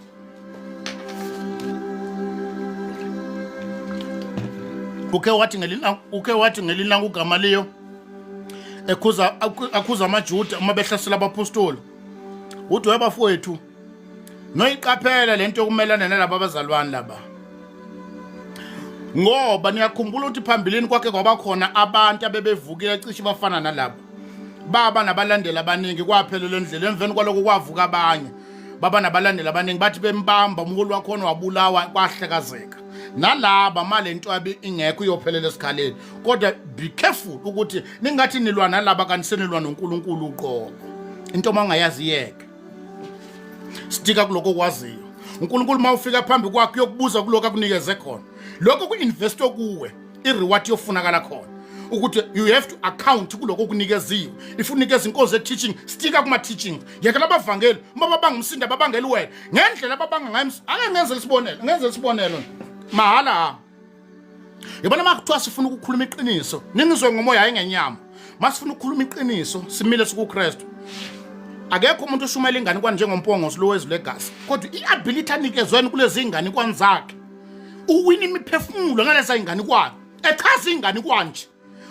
Uke wathi ngelina kuGamaliyo akhuza amaJuda uma behlasela abapostoli. Uthi webafowethu noyiqaphela lento yokumelana nalabo abazalwane laba. ngoba niyakhumbula ukuthi phambilini kwakhe kwaba khona abantu abebevukile cishe bafana nalabo baba nabalandeli abaningi kwaphelela endlela emveni kwaloko kwavuka abanye baba nabalandeli abaningi bathi bembamba umholi wakhona wabulawa kwahlekazeka nalaba malento yabe ingekho iyophelela esikhaleni kodwa be careful ukuthi ningathi nilwa nalaba kanisenelwa noNkulunkulu uqobo into mangayazi yeke stika kuloko kwaziyo uNkulunkulu mawufika phambi kwakhe uyokubuza kuloko akunikeze khona lokho ku-invest kuwe i-reward yofunakala khona ukuthi you have to account kuloko kunikeziwe if unikeza inkonzo teaching stika kuma-teaching yekela abavangeli uma babangumsinda babangeli wena ngendlela ababanga ngayo ake ngenze isibonelo mahala yabona makuthiwa sifuna ukukhuluma iqiniso ningizwe ngomoya hayi ngenyama masifuna ukukhuluma iqiniso simile sikuKristu akekho umuntu ushumayela ingane kwani njengompongozi lo wezwi legazi kodwa i-ability anikezweni kulezi ingane kwani zakhe uwina imiphefumulo ngaleza ingane kwani echaza ingane kwanje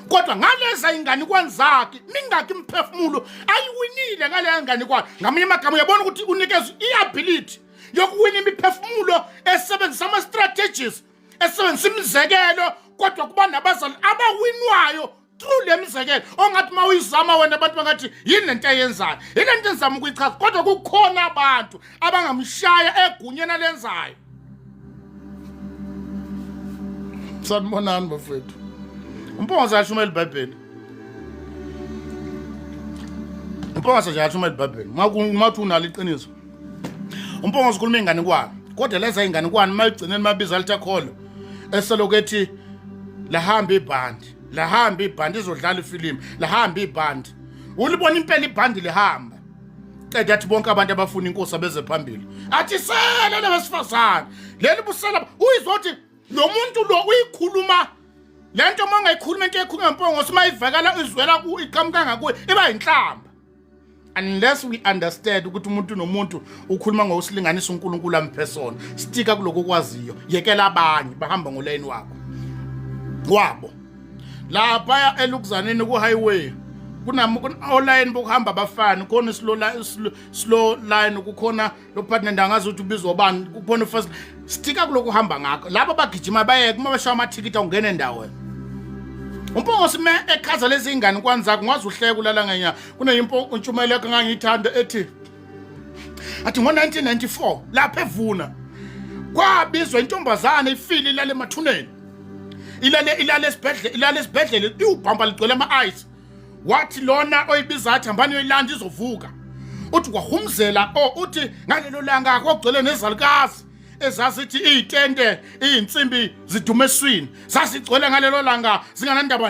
kodwa ngaleza ingane kwani zakhe mingaki imiphefumulo ayiwinile ngale ingane kwani ngamanye amagama uyabona ukuthi unikeza i-ability yokuwina imiphefumulo esebenzisa ama-strategies esebenzisa imizekelo kodwa kuba nabazali abawinwayo through le mizekelo ongathi uma uyizama wena abantu bangathi yini lento eyenzayo yini lento enzama ukuyichaza kodwa kukhona abantu abangamshaya egunyeni alenzayo sanibonani bafethu umpongozi ayashumela iBhayibheli umpongozi ayashumela iBhayibheli makuthi unalo iqiniso umpongozi ukhuluma ingane kwani kodwa leza ingane kwani mayigcineni mabiza litakholo eselokethi lahamba ibhandi izodlala ifilimu lahamba ibhandi ulibona impela ibhandi lihamba qeda athi bonke abantu abafuna inkosi abeze phambili athi sele labesifazana leli busela uyizothi lo muntu lo uyikhuluma lento mongayikhuluma into ekhuluma ngempongosi mayivakala izwela iqhamuka ngakuye iba inhlamba unless we understand ukuthi umuntu nomuntu ukhuluma ngosilinganisa uNkulunkulu ampersona stika kuloko kwaziyo yekela abanye bahamba ngolayini wakho wabo lapha elukuzaneni ku-highway kuna-online bokuhamba abafani khona slow line kukhona lo partner ndangazi ukuthi ubizwa ubani kukhona first stika kuloko uhamba ngakho laba bagijima bayeke uma bashaya amathikithi awungene endaweni umpongosi me ekhaza lezi ingane kwani zakho ngazi uhleke ulala ngenya kuneyintshumayelo yakho ngangiyithanda ethi athi ngo-1994 lapha evuna kwabizwa intombazane ifile ilale emathuneni ilale esibhedlela iwubhamba ligcwele ama-ice wathi lona oyibiza athi hambani yoyilanda izovuka uthi kwahumzela uthi ngalelo langa kwakugcwele nezalukazi ezazithi iy'tende iy'nsimbi zidume eswini zasigcwele ngalelo langa zinganandaba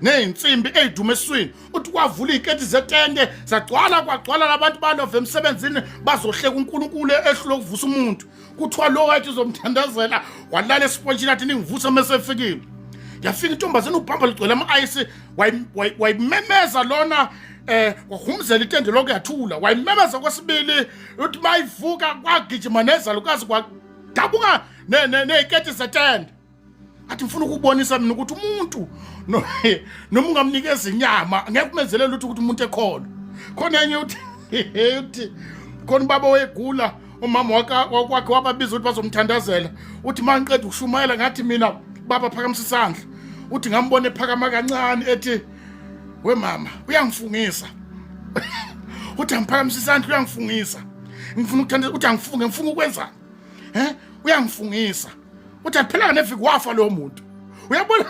ney'nsimbi ey'dume eswini uthi kwavula iy'keti zetende kwagcwala labantu balova emsebenzini bazohleka uNkulunkulu ehlule ukuvusa umuntu kuthiwa lo wathi uzomthandazela walala esipotshini athi ningivusa mesefikile yafika intombazane ubhamba ligcwele ama-ayisi wayimemeza lona kwahumzela itende lokhu yathula wayimemeza kwesibili uthi mayivuka kwagijima nezalukazi kwadabuka ney'keti zetende athi ngifuna ukubonisa mina ukuthi umuntu noma ungamnikeza inyama ngeke kumenzelela ukuthi umuntu ekholwa khona enye uthi khona ubaba wegula umama wakwakhe wababiza ukuthi bazomthandazela uthi uma ngiqeda ukushumayela ngathi mina baba phakamisa isandla uthi ngambone ephakama kancane ethi we mama uyangifungisa uthi angiphakamisa isandla uyangifungisa ngifuna ukuthandazela uthi angifunge ngifuna ukwenzani uyangifungisa uthi aphela neviki wafa lo muntu uyabona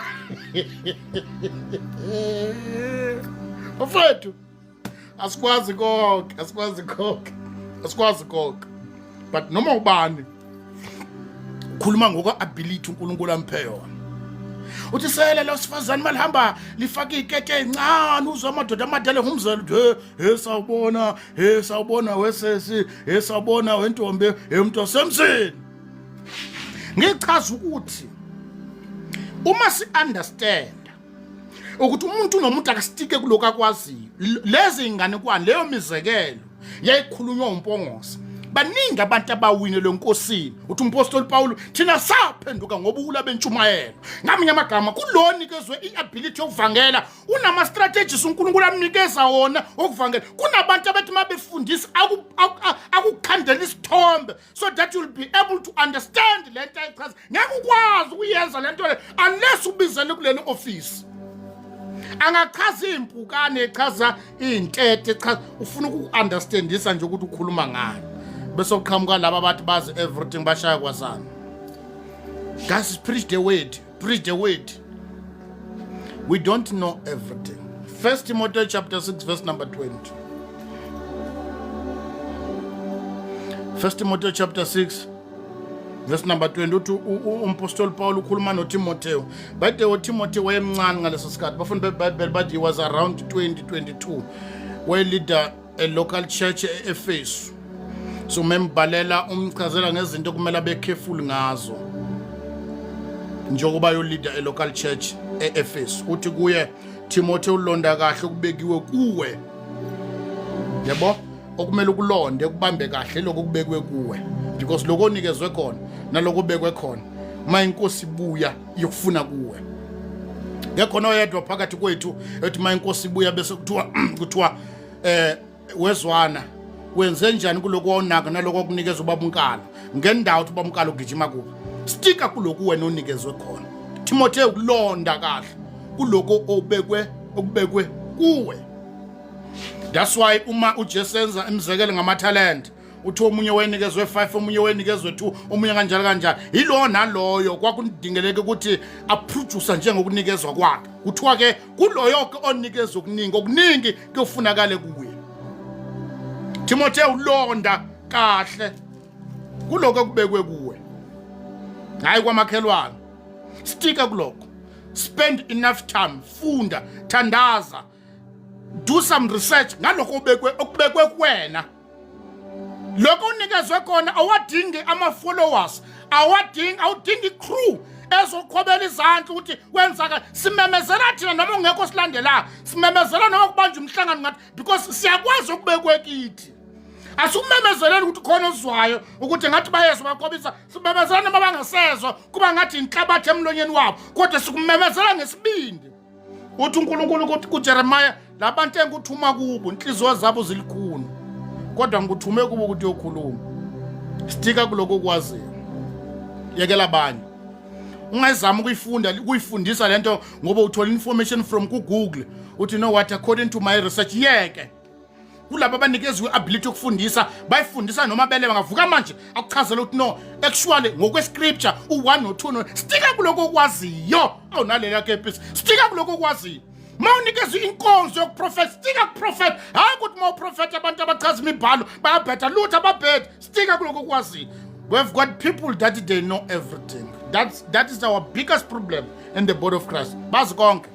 bafethu asikwazi konke but noma ubani ukhuluma ngokwa-ability uNkulunkulu amphe yona uthi sele lo sifazane malihamba lifake iy'kete ey'ncane uzwe amadoda amadala ngumzela uthi sawubona wesesi sawubona wentombi mntu wasemzini ngichaza ukuthi uma si-understand ukuthi umuntu nomuntu akasitike kuloko akwaziyo lezi ingane kwani leyo mizekelo yayikhulunywa umpongosi baningi abantu abawinele enkosini uthi umpostoli Paul thina saphenduka ngobula bentshumayelo ngamanye amagama kuloni kezwe iability yokuvangela unama strategies uNkulunkulu amnikeza wona okuvangela kunabantu abathi mabefundisa akukhandela isithombe so that you'll be able to understand lento ayichaza ngeke ukwazi ukuyenza lento le unless ubizele kuleli office angachaza impukane echaza intete echaza ufuna uku-understandisa nje ukuthi ukhuluma ngani bese uqhamuka laba bathi bazi everything bashaya kwazana. Guys, preach the word. We don't know everything. 1 Timothy chapter 6 verse number 20. 1 Timothy chapter 6 verse number 20 uthi umpostoli Paul ukhuluma noTimotheo. By the way, Timothy wayemncane ngaleso sikhathi. Bafuna beBible but he was around 2022. Where leader a local church eEfesu. So membhalela umchazela ngezinto kumele abe careful ngazo. Njengoba yo leader a local church eEfesu. Uthi kuye Timotheo ulonda kahle ukubekiwe kuwe. Yebo? Okumele ukulonde ukubambe kahle lokho kubekwe kuwe. Because lokho onikezwe khona nalokho bekwe khona ma inkosi ibuya yokufuna kuwe ngekhona oyedwa phakathi kwethu ethi ma inkosi ibuya bese kuthiwa wezwana wenze njani kuloko onaka naloko okunikeza ubaba unkalo ngendawo uthi ubaba unkalo ugijima kuwe stika kuloko wena onikezwe khona Timotheo ukulonda kahle kuloko okubekwe kuwe. That's why uma uJesu enza imizekelo ngamatalent uthi omunye wenikezwe 5 omunye wenikezwe 2 omunye kanjalo yilo naloyo kwakudingeleke ukuthi aproduce njengokunikezwa kwakhe kuthiwa ke kuloyo ke onikezwe okuningi kufunakala kuwe. Timotheo ulonda kahle kuloko okubekwe kuwe hayi kwamakhelwane stika kuloko spend enough time funda thandaza do some research ngalokho okubekwe kuwena. Lokho unikezwe khona awadingi ama-followers awudingi crew ezoqhobela izandla ukuthi kwenzaka simemezela thina noma ungekho silandela simemezela noma kubanja umhlangano ngathi because siyakwazi ukubekwe kithi asikumemezeleni ukuthi khona ozwayo ukuthi ngathi bayezwa baqhobisa simemezela noma bangasezwa kuba ngathi inhlabathi emlonyeni wabo kodwa sikumemezela ngesibindi uthi uNkulunkulu ukuthi kuJeremiah labantu enguthuma kubo inhliziyo zabo zilikhuni kodwa ngikuthume kubo ukuthi uyokhuluma stika kuloko kwaziyo yekela abanye ungayizama ukuyifundisa lento ngoba uthola information from Google uthi know what according to my research yeke kulabo abanikezwe ability yokufundisa bayifundisa noma bele bangavuka manje akuchazela ukuthi no actually ngokwescripture u1 no2 stika kuloko kwaziyo awunalela kepisi stika kuloko kwaziyo mawunikezwe inkonzo yokuprofeta stika kuprofeta hayi ukuthi mawuprofeta abantu abachaza imibhalo bayabhetha lutho ababhetha stika kuloko kwaziyo. We've got people that they know everything. That is our biggest problem in the body of Christ. Bazi konke.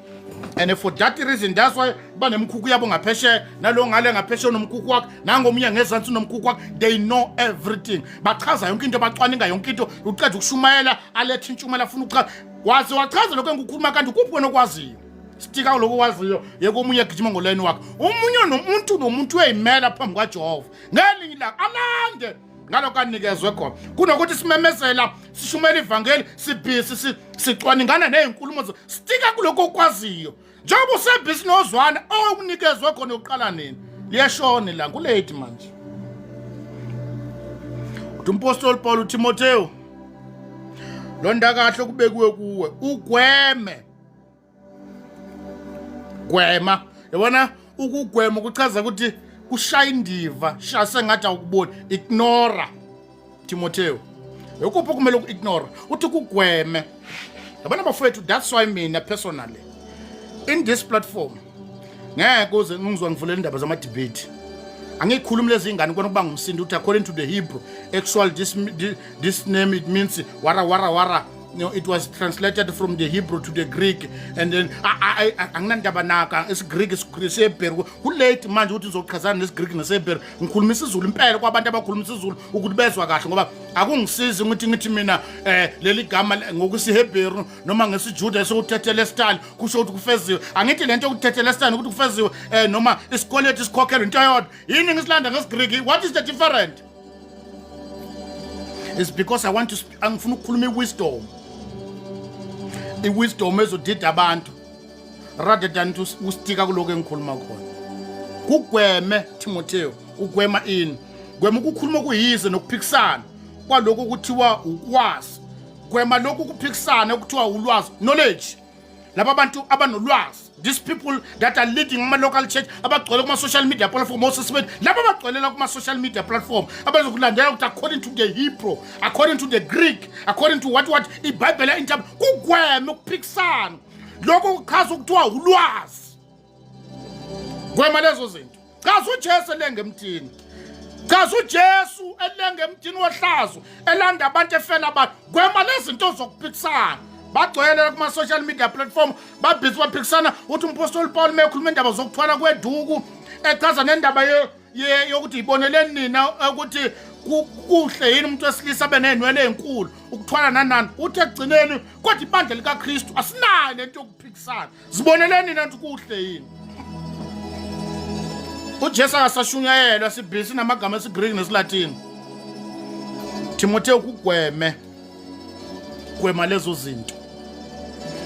And for that reason, that's why banemkhukhu yabo ngapheshe nalo ngale ngapheshe nomkhukhu wakhe nangomunye ngezantsi nomkhukhu wakhe they know everything. Bachaza yonke into bacwaninga yonke into uqeda ukushumayela alethe intshumela afuna ukuchaza wazi wachaza lokho engikhuluma kanti kuphi wena okwaziyo stika lokho kwaziyo yeke omunye egijima ngoleni wakhe omunye nomuntu uyayimela phambi kwaJehova ngelinye ilanga alande ngalokho anikezwe khona kunokuthi simemezela sishumela ivangeli sibhisi sicwaningana nezinkulumo stika kuloko okwaziyo njengoba usebhisi nozwana okunikezwe khona uqala nini liyashona la kulate manje. Umpostoli Paul uTimotheo londa kahle kubekuwe kuwe ugwema yabona ukugwema kuchaza ukuthi kushaya indiva shase ngathi awukuboni ignore Timotheo yokuphi kumele uku-ignore uthi kugweme yabona bafowethu. That's why mina personally in this platform ngeke uze ngizwa ngivule indaba zama-debate angikhulumi lezi ingane kona kuba ngumsindi ukuthi according to the Hebrew actual this name it means wara. You know, it was translated from the Hebrew to the Greek and then anginandaba naka isiGreek isebheru kulate manje ukuthi ngizochazana nesiGreek nesebheru ngikhuluma isiZulu impela kwabantu abakhuluma isiZulu ukuthi bezwe kahle ngoba akungisizi ngithi mina leli gama ngokusihebheru noma ngesiJuda esokuthethe style kusho ukuthi kufeziwe angithi lento ukuthethe style ukuthi kufeziwe noma isikole isikhokhelo into yodwa yini ngisilanda ngesiGreek what is the different It's because I want to angifuna ukukhuluma wisdom. Wisdom ezodida abantu rather than to ustika kuloko engikhuluma khona. Kugweme Timotheo, ugwema ini. Gwema ukukhuluma kuyize nokuphikisana kwaloko kuthiwa ukwazi. Gwema lokhu kuphikisana ukuthiwa ulwazi, knowledge. Laba bantu abanolwazi, these people that are leading ama local church abagcwele kuma social media platform osisibethi laba abagcwelela kuma social media platform abazokulandela ukuthi according to the Hebrew, according to the Greek, according to what iBhayibheli intab kugweme ukuphikisana lokho kuchaza ukuthiwa ulwazi. Gwema lezo zinto. Chaza uJesu elenge emthini. Chaza uJesu elenge emthini wohlazo elanda abantu efela abantu. Gwema lezi zinto zokuphikisana. Bagcwele kuma social media platform babhizi baphikisana uthi umpostoli Paul mekhuluma indaba zokuthwala kweduku echaza nendaba yokuthi iboneleni nina ukuthi kuhle yini umuntu wesilisa benenwele ezinkulu ukuthwala nanani uthi egcineni kodwa ibandla likaKristu asinayo lento yokuphikisana ziboneleni nina ukuthi kuhle yini. uJesu akasashunyayelwa sibhisi namagama esiGreek nesiLatin. Timotheo kugwema lezo zinto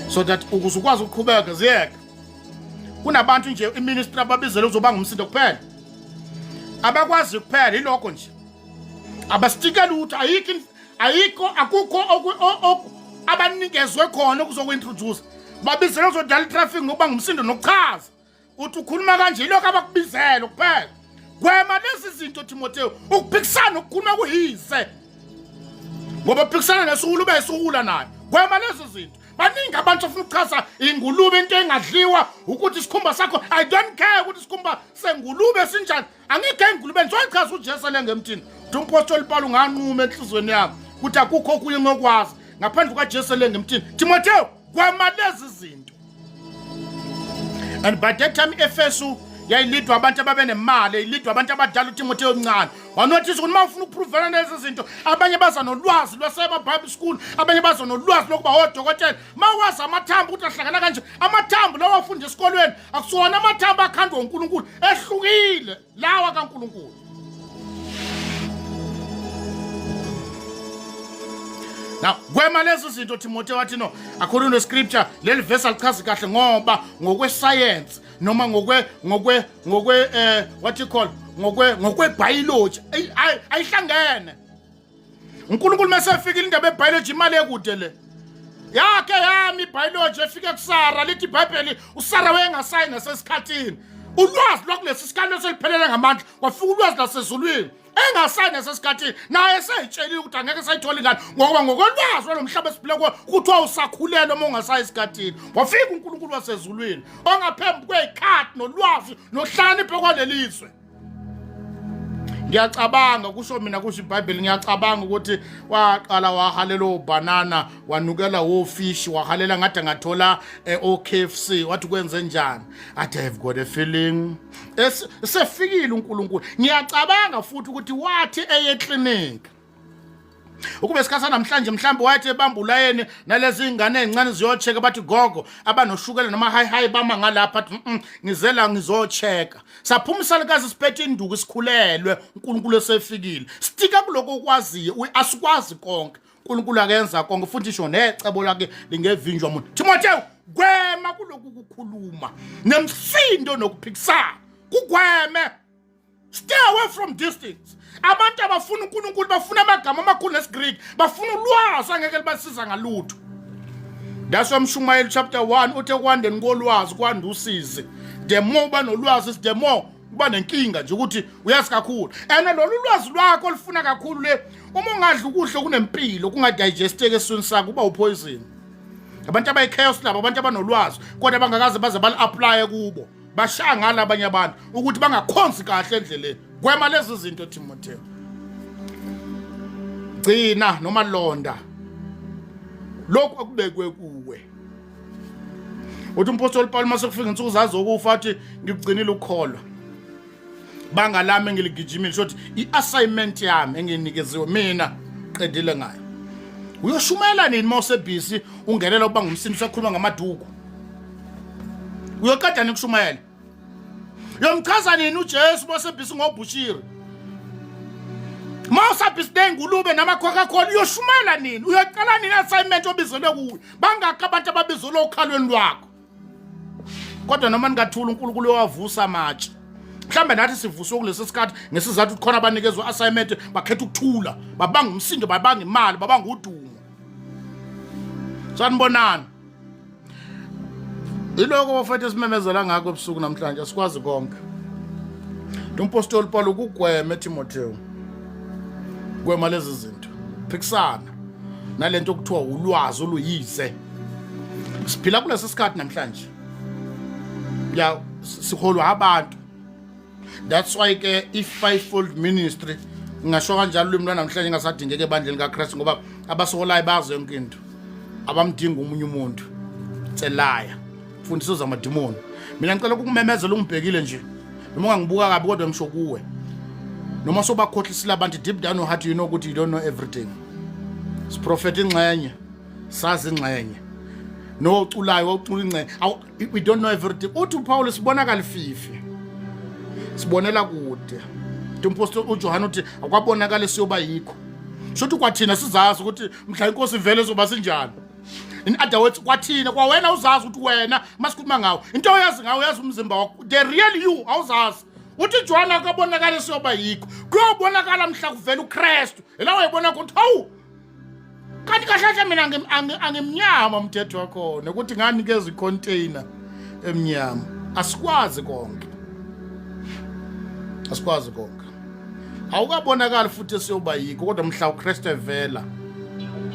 so that ukuze ukwazi ukuqhubeka ziyeke. Kunabantu nje iministry ababizela uzoba ngumsindo kuphela abakwazi kuphela ilokho nje abasitikela ukuthi akukho abanikezwe khona ukuzokuintroduce babizela uzodala traffic ngoba ngumsindo nokuchaza uthi ukhuluma kanje ilokho abakubizela kuphela. Gwema lezi zinto Timotheo ukuphikisana ukukhuluma kuyize ngoba phikisana nesukulu besukula nayo. Gwema lezi zinto. Baningi abantu afuna ukuchaza ingulube into engadliwa ukuthi isikhumba sakho I don't care ukuthi isikhumba sengulube sinjani. Angike ingulube ngizoyichaza uJesu lengemthini. Umpostoli Paul unganquma enhlizweni yakho ukuthi akukho kuye ngokwazi ngaphandle kaJesu lengemthini. Timotheo gwema lezi zinto. And by that time Efesu yayilidwa abantu ababenemali yayilidwa abantu abadala uTimotheo omncane. Wanotice ukuthi mawufuna ukuprovela lezi zinto abanye baza nolwazi lwasema Bible school abanye baza nolwazi lokuba odokotela mawazi amathambo ukuthi ahlangana kanje amathambo lawa afunda esikolweni akusiwona amathambo akhandwa uNkulunkulu ehlukile lawa kaNkulunkulu. Now gwema lezi zinto Timotheo wathi no according to scripture leli verse alichazi kahle ngoba ngokwe science noma ngokwe what you call ngokwe biology ayihlangene. uNkulunkulu mesefikile indaba ebiology imali ekude le yakhe yami biology efike kuSara lithi iBhayibheli uSara wayengasayi nasesikhathini ulwazi lwakulesi sikalo seliphelele ngamandla wafika ulwazi lasezulwini engasayi nasesikhathini naye seyitshela ukuthi angeke sayithola ingane ngoba ngokolwazi lomhlaba esiphile kuwo kuthiwa usakhulelwe uma ungasayi esikhathini. Wafika uNkulunkulu wasezulwini ongaphembu kwezikhathi nolwazi nohlakanipho kwalelizwe. Ngiyacabanga kusho mina kusho iBhayibheli ngiyacabanga ukuthi waqala wahalela obanana wanukela ofish wahalela ngathi ngathola oKFC wathi kwenze njani athi I've got a feeling sefikile uNkulunkulu. Ngiyacabanga futhi ukuthi wathi eclinic ukube sikhatha namhlanje mhlambe wathi ebambulayeni nalezi ingane ezincane ziyocheka bathi gogo abanoshukela noma high bama ngalapha athi ngizela ngizocheka saphumisa likazi siphethe induku isikhulelwe uNkulunkulu esefikile stika kuloko okwaziyo asikwazi konke uNkulunkulu akenza konke futhi isho necebo lakhe lingevinjwa umuntu. Timotheo gwema kuloku kukhuluma nemsindo nokuphikisana kugweme. Stay away from these things. Abantu abafuna uNkulunkulu bafuna amagama amakhulu nesiGreek bafuna ulwazi angeke libasiza ngalutho. That's why Mshumayeli chapter 1 uthi kwandeni kolwazi kwanda usize. The more banolwazi the more kuba nenkinga nje ukuthi uyazi kakhulu. Lolu lwazi lwakho olufuna kakhulu le uma ungadla ukudla kunempilo kungadigesteke eswini sakho kuba upoison. Abantu abayichaos labo abantu abanolwazi kodwa bangakaze baze bali-apply kubo. Bashaya ngala abanye abantu ukuthi bangakhonzi kahle endleleni. Gwema lezi zinto Timotheo. Gcina noma londa lokho akubekwe kuwe. Uthi umpostoli Paul mase kufika insuku zazokufa athi ngigcinile ukukholwa. Bangalami engiligijimile shothi iassignment yami enginikeziwe mina qedile ngayo. Uyoshumela nini mase busy ungelela uba ngumsindi usakhuluma ngamaduku. Uyoqeda nikushumayela. Yomchaza nini uJesu bosebhisi ngobhushiri. Mawusabhisne ngulube namakhokha-khona uyoshumela nini? Uyaqala nini assignment obizelwe kuyo? Bangakho abantu ababizelwe okhalweni lwakho. Kodwa noma ningathula uNkulunkulu uyawavusa amatshe. Mhlambe nathi sivuswe kulesi sikhathi ngesizathu khona abanikezwe assignment bakhetha ukuthula, babanga umsindo, babanga imali, babanga udumo. Sanibonani. Iloko bafethu esimemezela ngakho ebusuku namhlanje asikwazi konke. Umpostoli Paul ukugwema eTimotheo. Gwema lezi zinto. Phikisana nalento okuthiwa ulwazi oluyise. Siphila kulesi sikhathi namhlanje. Ya siholwa abantu. That's why ke i-fivefold ministry ngisho kanjalo ulimi lwanamhlanje ngasadingeke ebandleni kaKristu ngoba abasokolayo bazi yonke into. Abamdinga umunye umuntu. It's a liar. Mfundiso zamadimoni. Mina ngicela ukumemezela ungibhekile nje. Noma ungangibuka kabi kodwa ngisho kuwe. Noma sobakhohlisile abantu deep down your heart you know ukuthi you don't know everything. Siprofeta ingxenye, sazi ingxenye. No uculayo ucula ingxenye. We don't know everything. Uthi uPaul sibonakala fifi. Sibonela kude. Umpostoli uJohane uthi akwabonakala siyoba yikho. Shothi kwathina sizazi ukuthi mhla inkosi ivele zoba sinjani. In other words kwathina kwawena uzazi ukuthi wena masikhuluma ngawo into oyazi ngawo yazi umzimba wakho the real you awuzazi uthi John akabonakala siyoba yikho kuyobonakala mhla kuvela uKristu ela uyibona ukuthi hawu kanti kahle mina angimnyama umthetho wakho ukuthi nganikeza icontainer emnyama asikwazi konke awukabonakala futhi siyoba yikho kodwa mhla uKristu evela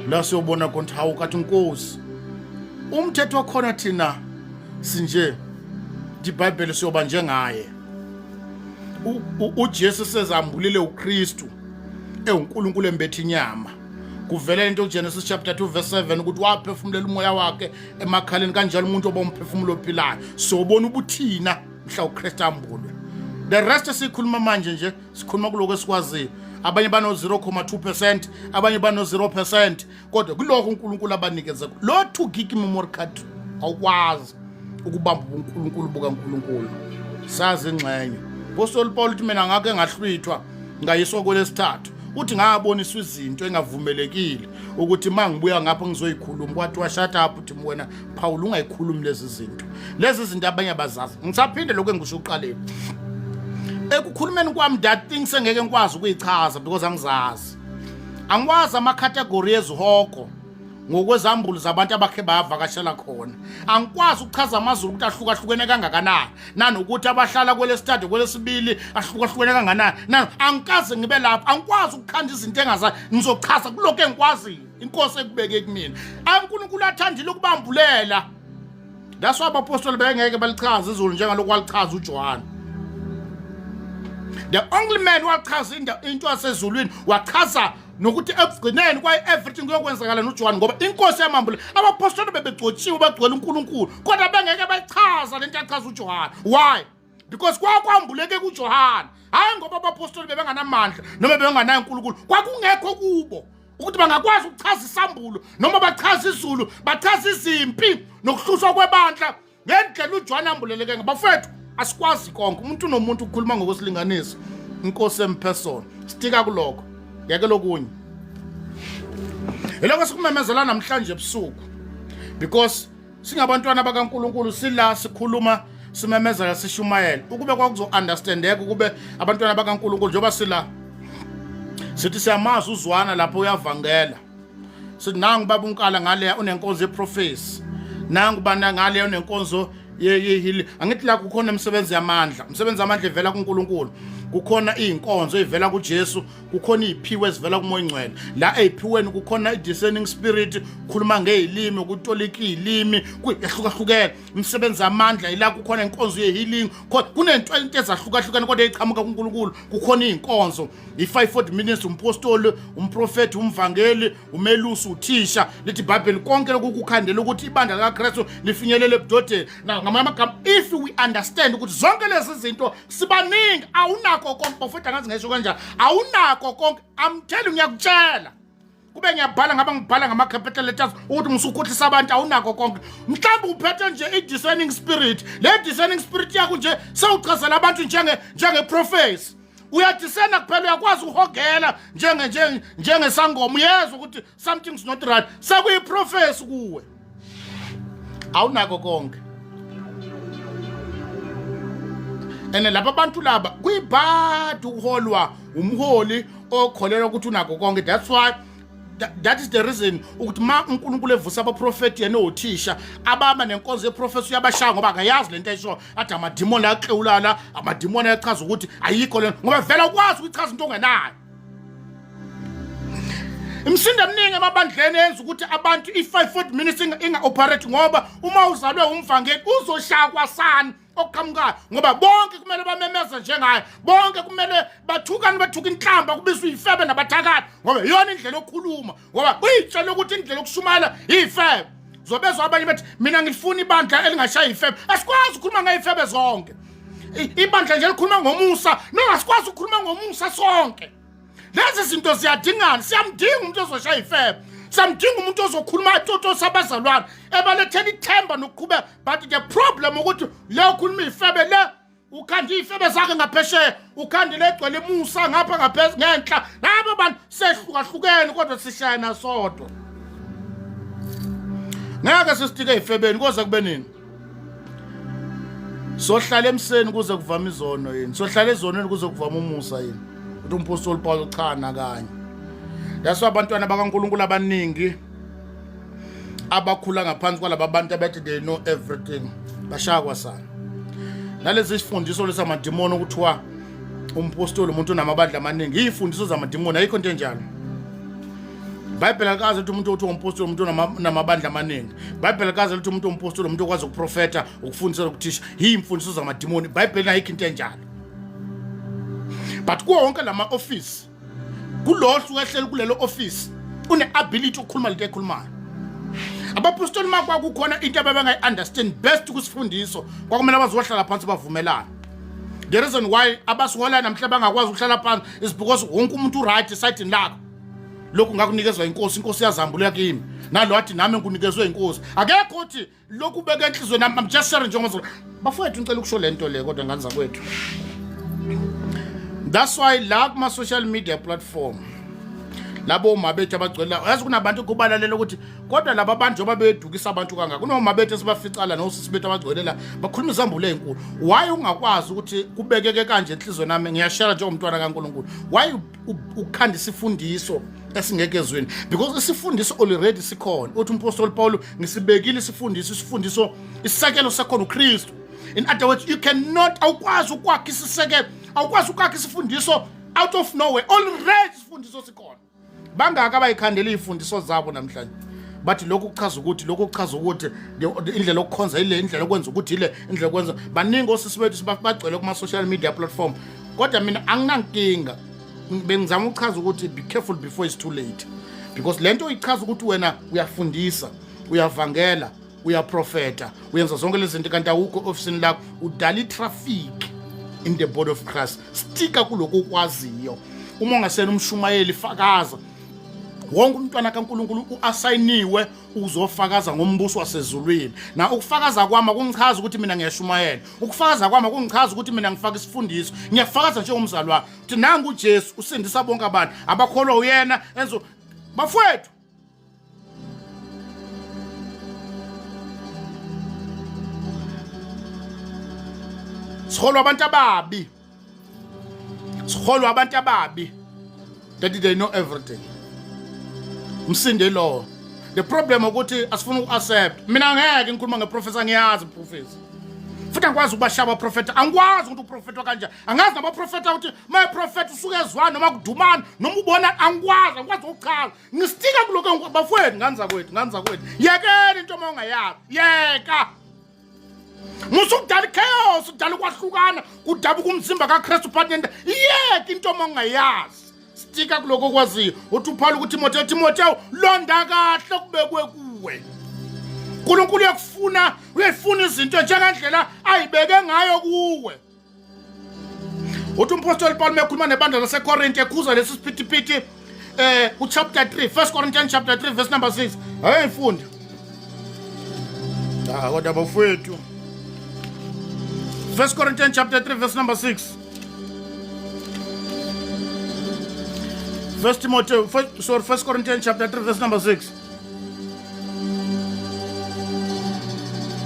la siyobona ukuthi hawu kathi inkosi umthetho wakhona thina sinje iBhayibheli siyoba njengaye uJesu sezambulile uKristu uNkulunkulu embethe inyama kuvela into uGenesis chapter 2 verse 7 ukuthi waphefumulela umoya wakhe emakhaleni kanjalo umuntu obomphefumulo ophilayo sobona ubuthina mhla uKristu ambulwe the rest sikhuluma manje nje sikhuluma kuloko esikwaziyo abanye bano 0.2% abanye bano 0% kodwa kuloko uNkulunkulu abanikeza lo 2 gig memory card awukwazi ukubamba uNkulunkulu bukaNkulunkulu sazi ingxenye Apostoli Paul uthi mina ngake ngahlwithwa ngayiswa kwelesithathu uthi ngaboniswa izinto engavumelekile ukuthi mangibuya ngapha ngizoyikhuluma kwathi washut up uthi wena Paul ungayikhulumi lezi zinto abanye abazazi ngisaphinde lokho engisho uqaleni ekukhulumeni kwami that things engeke ngikwazi ukuyichaza because angizazi angikwazi ama-category ezihoko ngokwezambulo zabantu abakhe bayavakashela khona angikwazi ukuchaza amazulu ukuthi ahlukahlukene kangakanani nanokuthi abahlala kwelesithathu kwelesibili ahlukahlukene kangakanani angikaze ngibe lapho angikwazi ukukhanda izinto engazazi ngizochaza kuloko engikwaziyo inkosi ekubeke kumina uNkulunkulu athandile ukubambulela that's why abapostoli bengeke balichaza izulu njengalokho walichaza uJohane. The only man who wachaza into asezulwini wachaza nokuthi ekugcineni kwaye everything kuyokwenzakala noJohane ngoba inkosi yamambule abapostoli bebegcotshiwe bagcwele uNkulunkulu kodwa bengeke bayichaza lento achaza uJohane. Why? Because kwakwambuleke kuJohane hayi ngoba abapostoli bebenganamandla noma benganayo uNkulunkulu kwakungekho kubo ukuthi bangakwazi ukuchaza isambulo noma bachaza izulu bachaza izimpi nokuhluswa kwebandla ngendlela uJohane ambuleleke ngabafethu. Asikwazi konke umuntu nomuntu ukukhuluma ngokwesilinganiso inkosi empersona stika kuloko yake lokunye eloko sikumemezela namhlanje ebusuku because singabantwana bakaNkulunkulu sila sikhuluma simemezela sishumayela ukube kwakuzo understandeka ukube abantwana bakaNkulunkulu njoba sila sithi siyamazi uzwana lapho uyavangela sithi nangu baba uNkala ngale unenkonzo yeprofesi nangu bana ngale unenkonzo yehili angithi la kukhona umsebenzi yamandla ivela kuNkulunkulu kukhona izinkonzo ezivela kuJesu kukhona iziphiwe ezivela kuMoya Ngcwele la eziphiweni kukhona i-discerning spirit khuluma ngezilimi ukutolika izilimi kuyahlukahlukene umsebenzi yamandla ila kukhona inkonzo yehealing kunento ezahlukahlukene kodwa ezichamuka kuNkulunkulu kukhona izinkonzo i-fivefold ministry umpostoli umprofeti umvangeli umelusi uthisha lithi iBhayibheli konke lokukhandela ukuthi ibandla likaKristu lifinyelele ebudodeni ngamagama if we understand ukuthi zonke lezi zinto sibaningi awunako konke bafethu angazi ngisho kanjani awunako konke I'm telling ngiyakutshela kube ngiyabhala ngaba ngibhala ngama capital letters ukuthi ngisukhohlisa abantu awunako konke mhlawumbe uphethe nje i-discerning spirit le discerning spirit yakho nje sewuchazela abantu njenge prophecy uyadisena kuphela uyakwazi uhogela njengesangoma uyezwa ukuthi something's not right sekuyiprofesi kuwe awunako konke ene laba bantu laba kuyibhadi ukuholwa umholi okholelwa ukuthi unako konke that's why that is the reason ukuthi ma uNkulunkulu evusa abaprofeti yena othisha abama nenkonzo yeprofesi uyabashaya ngoba akayazi lento ayisho athi amadimoni ayaqewulana amadimoni ayachaza ukuthi ayikho lento ngoba vela ukwazi ukuchaza into ongenayo imsindo eminingi emabandleni yenza ukuthi abantu i540 minutes inga operate ngoba uma uzalwe umvangeli uzoshakwa sana okuqhamukayo ngoba bonke kumele bamemeze njengaye bonke kumele bathukane bathuka inhlamba kubizwe ifebe nabathakathi ngoba iyona indlela yokukhuluma ngoba uyitshela ukuthi indlela yokushumayela ifebe zobezwa abanye bathi mina ngifuna ibandla elingashaya ifebe asikwazi ukukhuluma ngayifebe zonke ibandla nje likhuluma ngomusa asikwazi ukukhuluma ngomusa sonke lezi zinto ziyadingana siyamdinga umuntu ozoshaya ifebe samdinga umuntu ozokhuluma toto sabazalwana ebalethela ithemba nokuqhubeka but the problem ukuthi le ukhuluma ifebe le ukhanda ifebe zakhe ngaphesheya ukhanda legcwele imusa ngapha ngaphezulu ngenhla labo bantu sehlukahlukene kodwa sishayana sodwa ngeke sisitike ifebeni koze kube nini sohlala emseni kuze kuvama izono yini sohlala ezonweni kuze kuvama umusa yini ukuthi umpostoli Paul uchana kanye that's why abantwana bakaNkulunkulu abaningi abakhula ngaphansi kwalaba bantu abathi they know everything bashakwa sana nalezi isifundiso lesamadimoni ukuthiwa umpostoli umuntu onamabandla amaningi izifundiso zamadimoni ayikho into enjalo Bible akazi ukuthi umuntu othi umpostoli umuntu onamabandla amaningi Bible akazi ukuthi umuntu umpostoli umuntu okwazi ukuprofeta ukufundisa ukuthisha imfundiso zamadimoni Bible ayikho into enjalo but kuwo wonke lama office kulohlu ehleli kulelo office une ability ukukhuluma lento ekhulumayo abapostoli makwa kukhona into ababengayi understand best kusifundiso kwakumele bazohlala phansi bavumelana the reason why abasihola namhla bangakwazi ukuhlala phansi is because wonke umuntu right side lakho lokhu ngakunikezwa inkosi yazambula kimi nalo wathi nami ngikunikezwe inkosi akekho uthi lokhu beke enhlizweni nami I'm just sharing njengoba bafowethu ngicela ukusho lento le kodwa nganza kwethu that's why la kuma social media platform labo mabethu abagcwela yazi kunabantu kubalalela ukuthi kodwa laba bantu njoba bedukisa abantu kangaka kunomabethu esibaficala nosisi bethu abagcwelela bakhuluma izambulo ezinkulu why ungakwazi ukuthi kubekeke kanje enhlizweni nami ngiyashare nje umntwana kaNkulunkulu why ukhanda isifundiso esingekezweni because isifundiso already sikhona uthi umpostoli Paul ngisibekile isifundiso isakelo sakhona uKristu in other words you cannot awukwazi ukwakha isisekelo awukwazi ukwakha isifundiso out of nowhere already isifundiso sikhona bangaka bayikhandela izifundiso zabo namhlanje bathi lokhu kuchaza ukuthi indlela yokukhonza ile indlela yokwenza ukuthi ile indlela yokwenza baningi osisi bethu bagcwele kuma social media platform kodwa mina anginankinga bengizama ukuchaza ukuthi be careful before it's too late because lento ichaza ukuthi wena uyafundisa uyavangela uyaprofeta uyenza zonke lezi zinto kanti awukho ofisini lakho udala itraffic in the body of Christ stika kuloko kwaziyo uma ungasena umshumayeli fakaza wonke umntwana kaNkulunkulu uassigniwe uzofakaza ngombuso wasezulwini na ukufakaza kwami kungichaza ukuthi mina ngiyashumayela ukufakaza kwami kungichaza ukuthi mina ngifaka isifundiso ngiyafakaza nje umzalwane uthi nangu uJesu usindisa bonke abantu abakholwa uyena enzo bafowethu sikholwa abantu ababi that they know everything umsinde lo the problem ukuthi asifuna ukuaccept mina ngeke ngikhuluma ngeprofessor ngiyazi iprofessor futhi angikwazi ukubashaba abaprofeta angikwazi ukuthi uprofeta kanje angazi nabaprofeta ukuthi my prophet usuke ezwana noma kudumana noma ubona angikwazi ukuchaza ngistika kuloko bafowethu nganza kwethu yekela into ongayazi yeka musukudala chaos udala ukwahlukana kudabuka umzimba kaKristu patient yeka into ongayazi stika kuloko kwaziyo uthi uPaul ukuthi Timotheo londa kahle kubekwe kuwe uNkulunkulu uyafuna izinto njengendlela ayibeke ngayo kuwe uthi umpostoli Paul mekhuluma nebandla laseKorinte ekhuza lesi siphithiphithi chapter 3 1 Corinthians chapter 3 verse number 6 ayifunda kodwa bafowethu 1 Corinthians chapter 3 verse number 6 1 Corinthians chapter 3 verse number 6.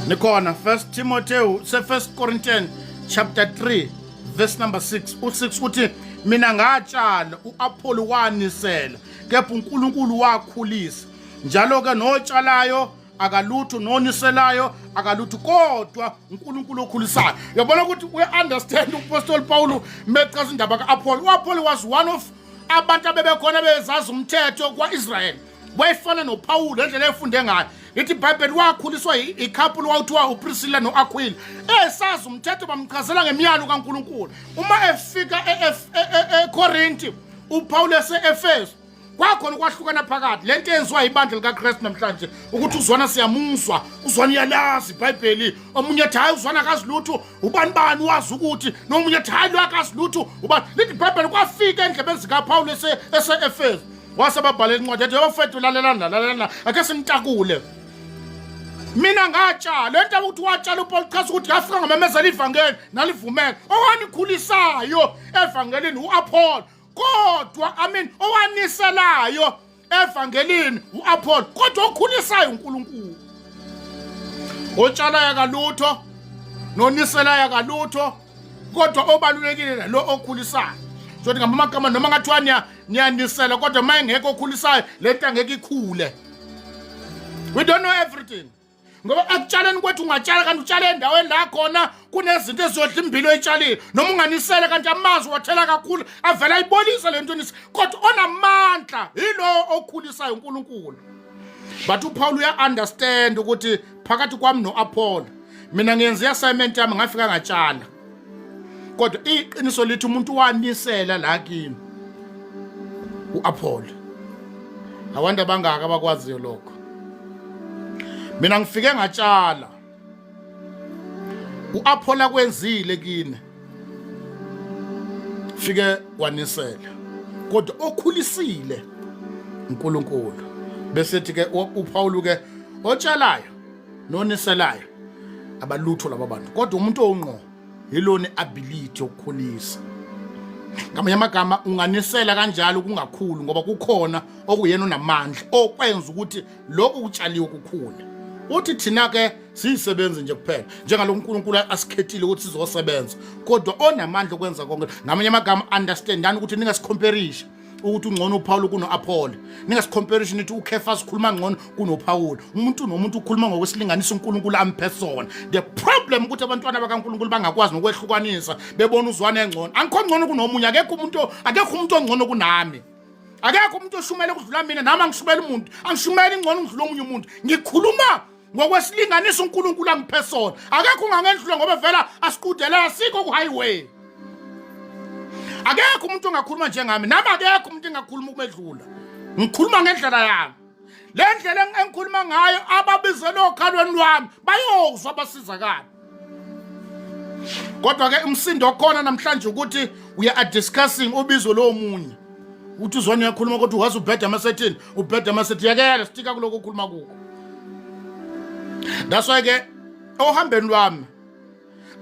Nikona 1 Corinthians chapter 3 verse number 6. U6 uthi mina ngatshala uApollo wanisela kepha uNkulunkulu wakhulisa. Njalo ke notshalayo akalutho noniselayo akalutho kodwa uNkulunkulu okhulisayo. Uyabona ukuthi we understand uApostle Paul mechaza indaba kaApollo. uApollo was one of abantu abebekhona bezazi umthetho kwaIsrael. Wayefana noPaul endlela efunde ngayo. Ithi iBhayibheli wakhuliswa iCouple wawuthiwa uPriscilla noAquila. Esazi umthetho bamchazela ngemiyalo kaNkulunkulu. Uma efika eCorinth uPaul eseEfeso kwakhona ukwahlukana phakathi lento yenziwa ibandla likaKristu namhlanje ukuthi uzwana siyamuzwa uzwana iyalazi iBhayibheli omunye ethi hayi uzwana akazi lutho ubani wazi ukuthi nomunye ethi hayi lo akazi lutho ubani lithi iBhayibheli kwafika endlebeni zikaPaul eseEfeso wasebabhala incwadi ethi yofethu lalelana ake sintakule mina ngatshala lento ukuthi watshala uPaul chaza ukuthi yafika ngamemezela ivangeli nalivumela owanikhulisayo evangelini uApollo kodwa owaniselayo evangelini uApollo kodwa okhulisayo uNkulunkulu. Otshalayo kalutho noniselayo kalutho kodwa obalulekile lo okhulisayo. So ngamagama noma ngathiwa niyanisela kodwa mayengekho okhulisayo lento angeke ikhule. We don't know everything. Ngoba akutshaleni kwethu ungatshala kanti utshale endaweni la khona kunezinto ezodla impilo etshalile noma unganisele kanti amazwi wathela kakhulu avela ibolisa lento kodwa onamandla yilo okhulisayo uNkulunkulu. But uPaul uya understand ukuthi phakathi kwami noApollo mina ngenza iassignment yami ngafika ngatshala kodwa iqiniso lithi umuntu wanisela la kimi uApollo. Abantu abangaka abakwaziyo lokho. Mina ngifike ngatshala uApollo kwenzile kini fike wanisela kodwa okhulisile uNkulunkulu. Bese thi ke uPaul ke otshalayo noniselayo abalutho laba bantu kodwa umuntu onqo yilona ability yokukhulisa. Ngamanye amagama unganisela kanjalo kungakhulu ngoba kukhona okuyena onamandla okwenza ukuthi lokho utshaliwe kukhule. Uthi thina ke siyisebenze nje kuphela njengalo uNkulunkulu asikhethile ukuthi sizosebenza kodwa onamandla okwenza konke. Ngamanye amagama understandani ukuthi ningasikhomparisha ukuthi ungcono uPaul kunoApollo. Ningasikhomparisha nithi uKefa sikhuluma ngcono kunoPaul. Umuntu nomuntu ukhuluma ngokwesilinganiso uNkulunkulu ampersona. The problem ukuthi abantwana bakaNkulunkulu bangakwazi nokwehlukanisa bebona uzwana engcono. Angikho ngcono kunomunye akekho umuntu ongcono kunami. Akekho umuntu oshumela ukudlula mina nami angishumela umuntu. Angishumela ingcono ukudlula omunye umuntu. Ngikhuluma ngokwesilinganiso uNkulunkulu ampersona. Akekho ungangendlula ngoba vela asiqudela asikho ku highway. Akekho umuntu ongakhuluma njengami nami akekho umuntu engakhuluma ukumedlula. Ngikhuluma ngendlela yami. Le ndlela engikhuluma ngayo ababizela okhalweni lwami bayozwa basizakala. Kodwa ke umsindo okhona namhlanje ukuthi we are discussing ubizo lo munye. Uthi uzwana uyakhuluma ukuthi wazi ubheda amasethini ubheda amasethi yakela stika kuloko ukukhuluma kuko. That's why ke ohambeni lwami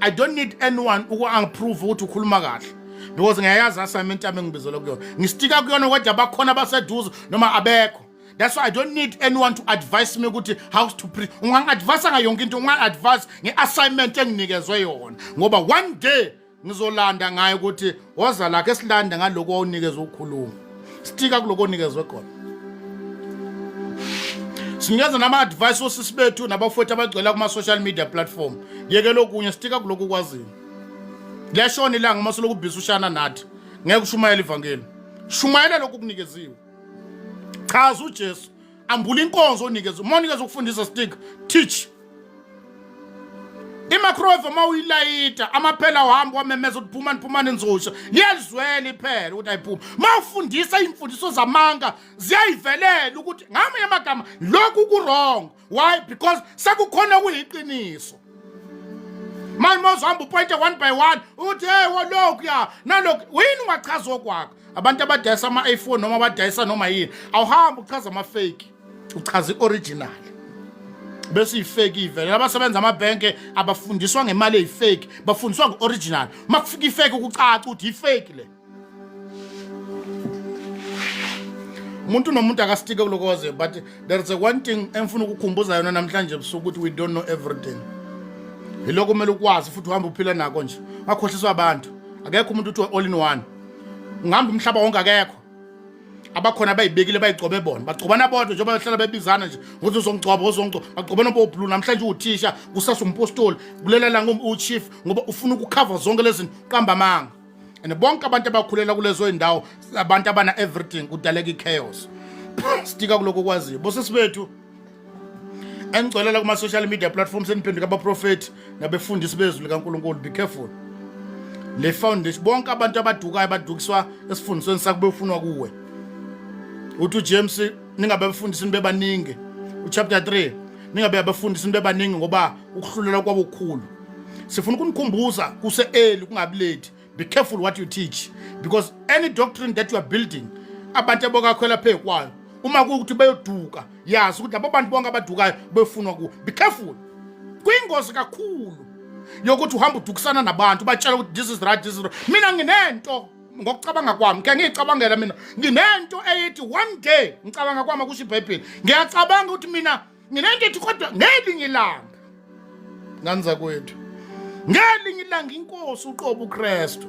I don't need anyone uku-approve ukuthi ukhuluma kahle because ngiyayazi assignment yami engibizela kuyona ngistika kuyona kodwa bakhona baseduze noma abekho. That's why I don't need anyone to advise me ukuthi how to preach. Ungangi-advise ngayonke into unga-advise nge-assignment enginikezwe yona ngoba one day ngizolanda ngayo ukuthi woza lakhe silanda ngaloko owunikezwe ukukhuluma. Stika kuloko onikezwe khona. Sinikeza nama-advice osisi bethu nabafowethu abagcwela kuma-social media platform. Yeke lokunye stika kuloko ukwaziyo. Liyashona ilanga uma selokhu ubhizi ushana nathi. Ngeke ushumayele ivangeli. Shumayela lokhu kunikeziwe. Chaza uJesu. Ambula inkonzo onikezwe. Uma unikezwe ukufundisa stick, teach. Imakrova uma uyilayita amaphela wahamba wamemeza ukuthi phumani nizosha. Liyalizwela iphela ukuthi ayiphuma. Uma ufundisa imfundiso zamanga ziyayivelela ukuthi ngamanye amagama lokhu ku-wrong. Why? Because sekukhona kuyiqiniso. Manje mawuhamba upointe one by one uthi hey wolokhu ya nalokhu wini ungachaza okwakho. Abantu abadayisa ama-iPhone noma abadayisa noma yini awuhamba uchaza ama-fake uchaza i-original. Bese ifake ivele abasebenza amabhenke abafundiswa ngemali eyifake bafundiswa ngeoriginal makufika ifake ukucaca ukuthi ifake le. umuntu nomuntu akastike kulokoze, but there is a one thing emfuna ukukhumbuza yona namhlanje ebusuku ukuthi we don't know everything. Yiloko kumele ukwazi futhi uhamba uphila nako nje. Ungakhohliswa abantu. Akekho umuntu uthi all in one. Ungihamba umhlaba wonke akekho. Abakhona bayibekile bayigcobe bona. Bagcobana bodwa njengoba behlala bebizana nje. Ukuthi uzongcoba. Bagcobana boBlue namhlanje uthisha, kusasa umpostoli, kulelela uchief ngoba ufuna ukucover zonke lezi qamba manga. And bonke abantu abakhulela kulezo indawo abantu abana everything kudaleka ichaos. Stika kuloko kwaziyo. Bosisi bethu engcolela kuma social media platforms eniphenduka abaprofeti nabefundisi bezwi likaNkulunkulu, be careful. Le foundation bonke abantu abadukayo badukiswa esifundisweni sakube ufunwa kuwe. Uthi James ningabe befundisini bebaningi. Chapter 3 ningabe abafundisini bebaningi ngoba ukuhlulela kwabo ukukhulu. Sifuna ukunikhumbuza kuse early kungabi late. Be careful what you teach, because any doctrine that you are building abantu abokakhwela phekwayo uma kuthi bayoduka yazi ukuthi labo bantu bonke abadukayo befunwa ku. Be careful. Kuyingozi kakhulu yokuthi uhamba udukisana nabantu batshela ukuthi this is right, this is right. Mina nginento ngokucabanga kwami ke ngicabangela mina nginento eyithi one day ngicabanga kwami kusho iBhayibheli ngiyacabanga ukuthi mina nginento ethi kodwa ngelinye ilanga nganza kwethu ngelinye ilanga inkosi uqobo uKristu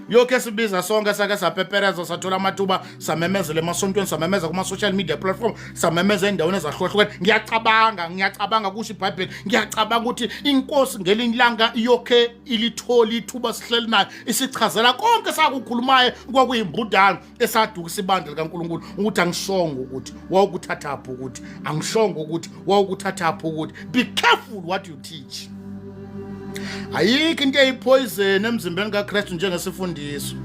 yokho esibiza sonke sake sapepereza sathola amathuba samemezela emasontweni samemeza kuma social media platform samemeza endaweni ezahlukahlukene ngiyacabanga kusho iBhayibheli ngiyacabanga ukuthi inkosi ngelinye ilanga yokhe ilitholi ithuba sihleli nayo isichazela konke sakukhulumayo kwakuyimbudana esadukisa ibandla likaNkulunkulu ukuthi angishongo ukuthi wawukuthathapha ukuthi angishongo ukuthi wawukuthathapha ukuthi. Be careful what you teach. Ayikho into eyipoison emzimbeni kaKristu njengesifundiso.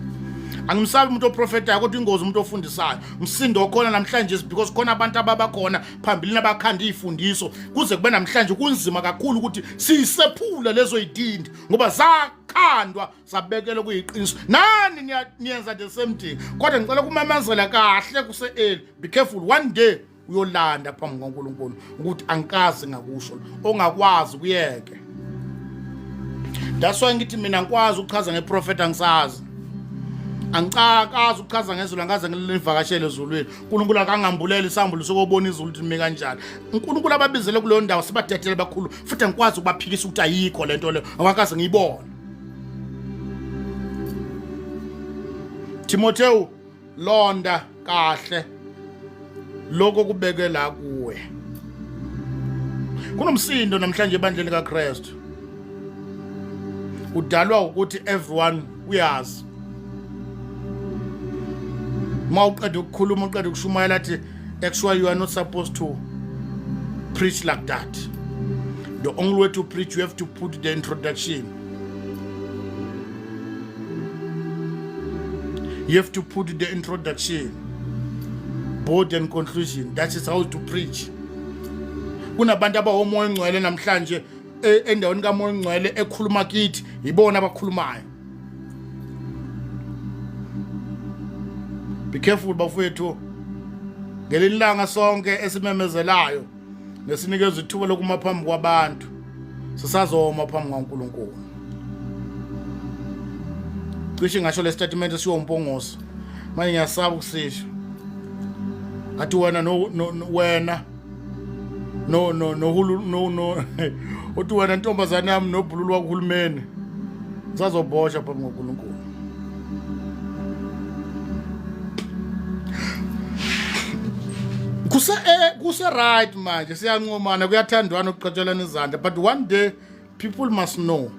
Angimsabi umuntu oprofetayo kodwa ingozi umuntu ofundisayo. Umsindo okhona namhlanje because khona abantu ababakhona phambilini abakhanda izifundiso kuze kube namhlanje kunzima kakhulu ukuthi sisephula lezo idindi ngoba zakhandwa zabekele kuyiqiniso. Nani niyenza the same thing. Kodwa ngicela kumamazela kahle kuse early. Be careful, one day uyolanda phambi kaNkulunkulu ukuthi angikazi ngakusho ongakwazi kuyeke. That's why ngithi mina ngikwazi ukuchaza ngeprofeti angisazi. Angicakazi ukuchaza ngezulu angaze ngilivakashele ezulwini. uNkulunkulu akangambuleli isambulo sokubona izulu ukuthi ime kanjani. uNkulunkulu ababizele kuleyo ndawo sibadedele bakhulu futhi ngikwazi ukubaphikisa ukuthi ayikho lento le ngakaze ngiyibona. Timotheo londa kahle lokho kubeke la kuwe. Kunomsindo namhlanje ebandleni kaKristu. Udalwa ukuthi everyone uyazi. Mawuqeda ukukhuluma uqeda ukushumayela athi actually you are not supposed to preach like that. The only way to preach you have to put the introduction. You have to put the introduction, body and conclusion. That is how to preach. Kunabantu abawomoya engcwele namhlanje endaweni kamoya engcwele ekhuluma kithi yibona abakhulumayo. Be careful bafowethu. Ngelilanga sonke esimemezelayo nesinikeza ithuba lokuma phambi kwabantu sisazoma phambi kaNkulunkulu. Cishe ngasho le statement esiyompongose. Manje ngiyasaba ukusisho. Athi wena wena no uthi wena ntombazane yami nobhululu wakuhulumeni sizazobosha phambi kaNkulunkulu. Kuse right manje siyancomana kuyathandwana ukuqatshelana izandla, but one day people must know.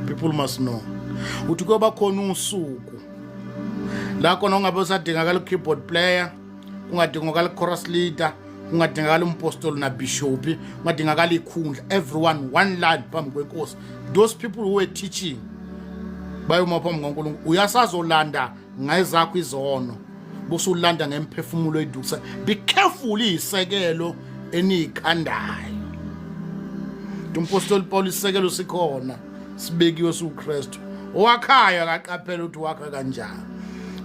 People must know. Uthi kuba khona usuku la khona ungabe usadingakala keyboard player, ungadingakala chorus leader, ungadingakala umpostoli na bishop, ungadingakala ikhundla. Everyone one line phambi kwenkosi. Those people who were teaching bayoma phambi kaNkulunkulu uyasazolanda ngayizakho izono. Busulanda ngemphefumulo edukisa. Be careful isekelo enikhandayo. Umpostoli Paul isekelo sikhona sibekiwe suKristu. Owakhaya akaqaphela ukuthi wakha kanjani.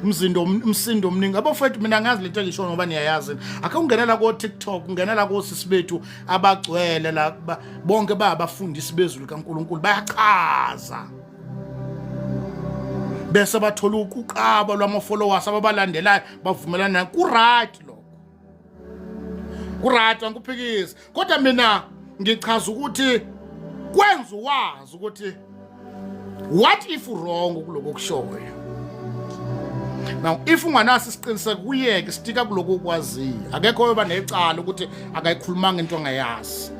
Umsindo omningi abafethu mina ngazi letho ngisho ngoba niyayazi. Ake ungenela ko TikTok, ungenela ko sisibethu abagcwele la bonke babafundisi bezulu kaNkulunkulu bayachaza. bese bathola ukuqaba lwama-followers ababalandelayo bavumelana ku-right lokho, ku-right angikuphikisi. Kodwa mina ngichaza ukuthi kwenza wazi ukuthi what if wrong kuloko kushoyo. Now if unganaso isiqiniseko kuyeke sitika kuloko ukwaziyo, akekho oyoba necala ukuthi akayikhulumanga into ongayazi.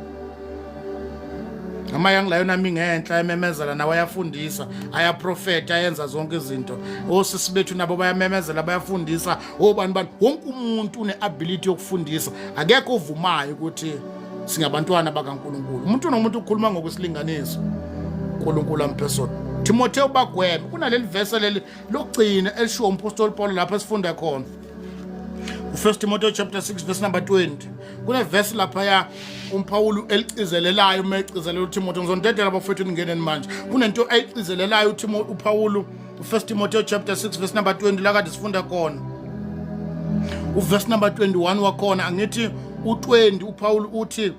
Amayang layo nami ngenhla ememezela nawe ayafundisa, ayaprofeta, ayenza zonke izinto. Osisi bethu nabo bayamemezela, bayafundisa, obani wonke umuntu une-ability yokufundisa. Akekho ovumayo ukuthi singabantwana bakaNkulunkulu. Umuntu nomuntu ukhuluma ngokwesilinganiso. uNkulunkulu amphezulu. Timotheo bagweme kunaleli verse leli lokugcina elishiwo umpostoli Paul lapha esifunda khona. U1 Timothy chapter 6 verse number 20. Kune verse lapha ya uMpawulu elicizelelayo umecizelela uTimothy ngizondedela abafowethu ningene manje. Kunento ayicizelelayo uPawulu u1 Timothy chapter 6 verse number 20 la kade sifunda khona. Uverse number 21 wakhona angithi u20 uPawulu uthi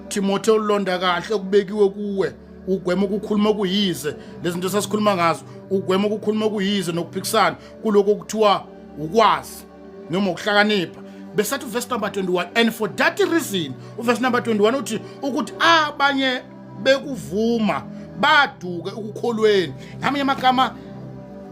Timothy ulonda kahle okubekiwe kuwe. Ugwema ukukhuluma kuyize lezinto sasikhuluma ngazo, ugwema ukukhuluma kuyize nokuphikisana kuloko kuthiwa ukwazi noma ukuhlakanipha. Besathi verse number 21, and for that reason verse number 21 uthi ukuthi abanye bekuvuma baduke ukukholweni. Ngamanye amagama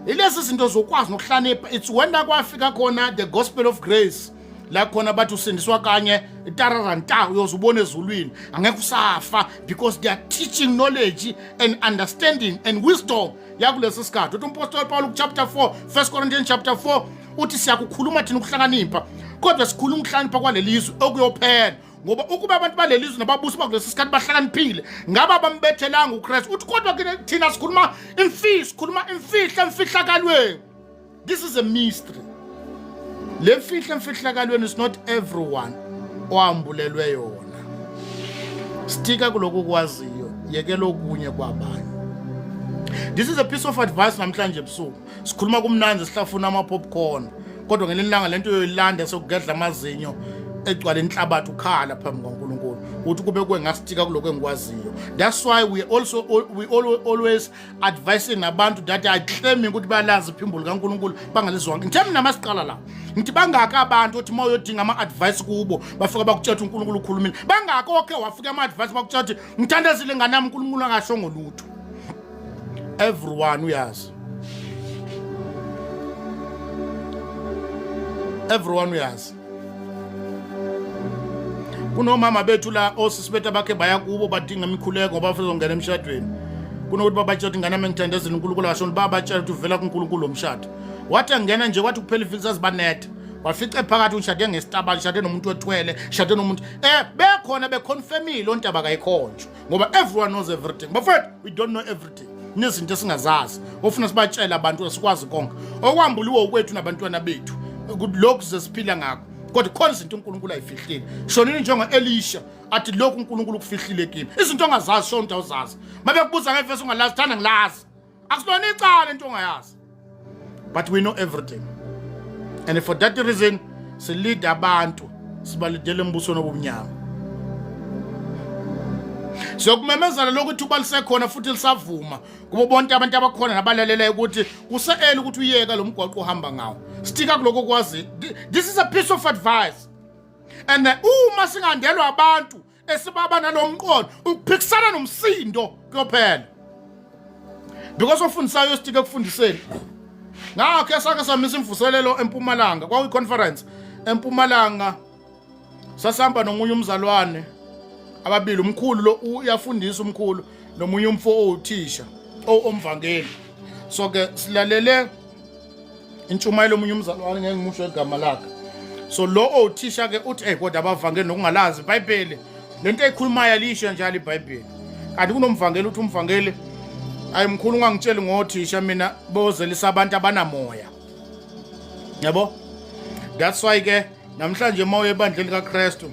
ilezi zinto zokwazi nokuhlakanipha, it's when kwafika khona the gospel of grace la khona bathi usindiswa kanye itararanta uyozubona ezulwini angeke usafa, because they are teaching knowledge and understanding and wisdom yakulesi sikhathi. Uthi umpostoli Paul chapter 4 1 Corinthians chapter 4 uthi siyakukhuluma thina ukuhlakanipha, kodwa sikhuluma ukuhlakanipha kwalelizwe okuyophela, ngoba ukuba abantu balelizwe nababusi bakulesi sikhathi bahlakaniphile ngaba bambethelanga uKristu. Uthi kodwa thina sikhuluma imfihlakalweni. This is a mystery. Le mfihlakalweni is not everyone oambulelwe yona. Stika kuloko kwaziyo, yekela okunye kwabanye. This is a piece of advice namhlanje ebusuku. Sikhuluma kumnanzi sihlafuna ama popcorn, kodwa ngelinye ilanga lento yoyilanda sokugedla amazinyo egcwala inhlabathi ukhala phambi kwaNkulunkulu. Uthi kube kwengastika kuloko engikwaziyo. That's why we always advising abantu that are claiming ukuthi bayalazi iphimbo likaNkulunkulu bangalizwanga. Ngithemba namasiqala la. Ngithi bangaka abantu othi mawuyodinga ama-advice kubo bafika bakutshela uNkulunkulu ukhulumile. Bangaka okhe wafika ama-advice bakutshela ukuthi ngithandazile nganami uNkulunkulu angashongo lutho. Everyone uyazi. Everyone uyazi. Kunomama bethu la osisi bethu abakhe baya kubo badinga imikhuleko ngoba bafisa ukungena emshadweni. Kunokuthi babatshela ukuthi nganami ngithandazile uNkulunkulu ashona, babatshela ukuthi uvela kuNkulunkulu omshado. Wathi angena nje kwathi kuphela ivili sazibanetha. Wafica phakathi ushade ngestabali, shade nomuntu wethwele, shade nomuntu bekhona beconfirmile ontaba kayikhonjwe ngoba everyone knows everything. But we don't know everything. Nezinto esingazazi ofuna sibatshela abantu esikwazi konke okwambuliwe ukwethu nabantwana bethu lokhu sesiphila ngakho, kodwa khona izinto uNkulunkulu ayifihlile. Shonini njengo Elisha athi lokhu uNkulunkulu kufihlile kimi. Izinto ongazazi shona into uzazi. Mabe kubuza ngevesi ungalazi thanda ngilazi. Akusona icala into ongayazi. But we know everything. And for that reason, we lead abantu sibalidele embusweni obumnyama. Sokumemezela lokuthi uba lisekhona futhi lisavuma kubo bonke abantu abakhona nabalalelayo ukuthi kuseele ukuthi uyeka lo mgwaqo ohamba ngawo. Stika kuloko kwazi. This is a piece of advice. And uma singandelwa abantu esibaba nalomqondo ukuphikisana nomsindo kuyophela. Because ofundisayo stika kufundiseni. Ngakho sake samisa imvuselelo eMpumalanga kwakuyi conference eMpumalanga, sasihamba nomunye umzalwane ababili, umkhulu lo uyafundisa umkhulu nomunye umfo othisha omvangeli. So ke silalele intshumayelo omunye umzalwane ngeke ngimusho igama lakhe. So lo othisha ke uthi kodwa abavangeli nokungalazi iBhayibheli lento eyikhulumayo alisho njalo iBhayibheli. Kanti kunomvangeli uthi umvangeli ayimkhulu ungangitsheli ngothisha mina bozelisa abantu abanamoya. Yabo? That's why ke namhlanje mawuye ebandleni kaKristu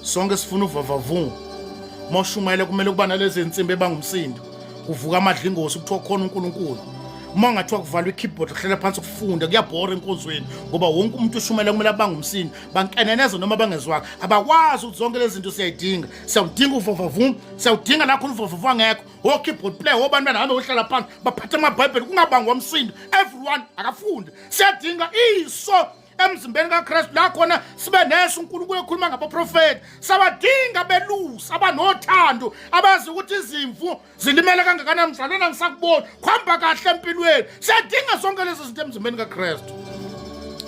sonke sifuna uvavavu. Mawushumayela kumele kuba nalezi insimbi ebangumsindo. Kuvuka amadlingozi kuthiwa khona uNkulunkulu. uma ngathiwa kuvalwa i-keyboard kuhlela phansi ukufunda kuyabhora enkonzweni ngoba wonke umuntu ushumela kumele abangumsini bankeneneze noma bangezwanga abakwazi ukuthi zonke lezi zinto siyayidinga siyawudinga uvovavum siyawudinga la khona uvovavu angekho o-keyboard player obani benahambe ohlala phansi baphathe amabhayibheli kungabangwa umsindo everyone akafunde siyadinga iso emzimbeni kaKristu la khona sibe nesho uNkulunkulu ekhuluma ngabaprofeti sabadinga belusi abanothando abazi ukuthi izimvu zilimele kangakanani mdlalana ngisakubona khamba kahle empilweni siyadinga zonke lezi zinto emzimbeni kaKristu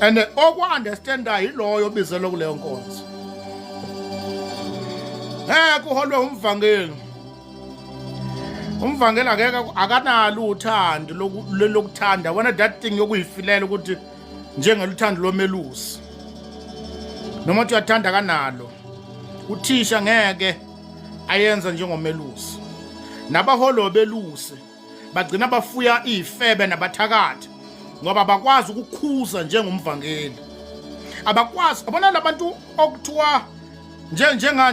and okwa-understandayo yiloyo obizelwe kuleyo nkonzo kuholwe umvangeli akeke akanalo uthando lokuthanda wona that thing yokuyifilela ukuthi njengeluthando lomelusi noma uthi uyathanda kanalo uthisha ngeke ayenza njengomelusi nabaholo belusi bagcina bafuya izifebe nabathakathi ngoba bakwazi ukukhuza njengomvangeli abakwazi abona labantu okuthiwa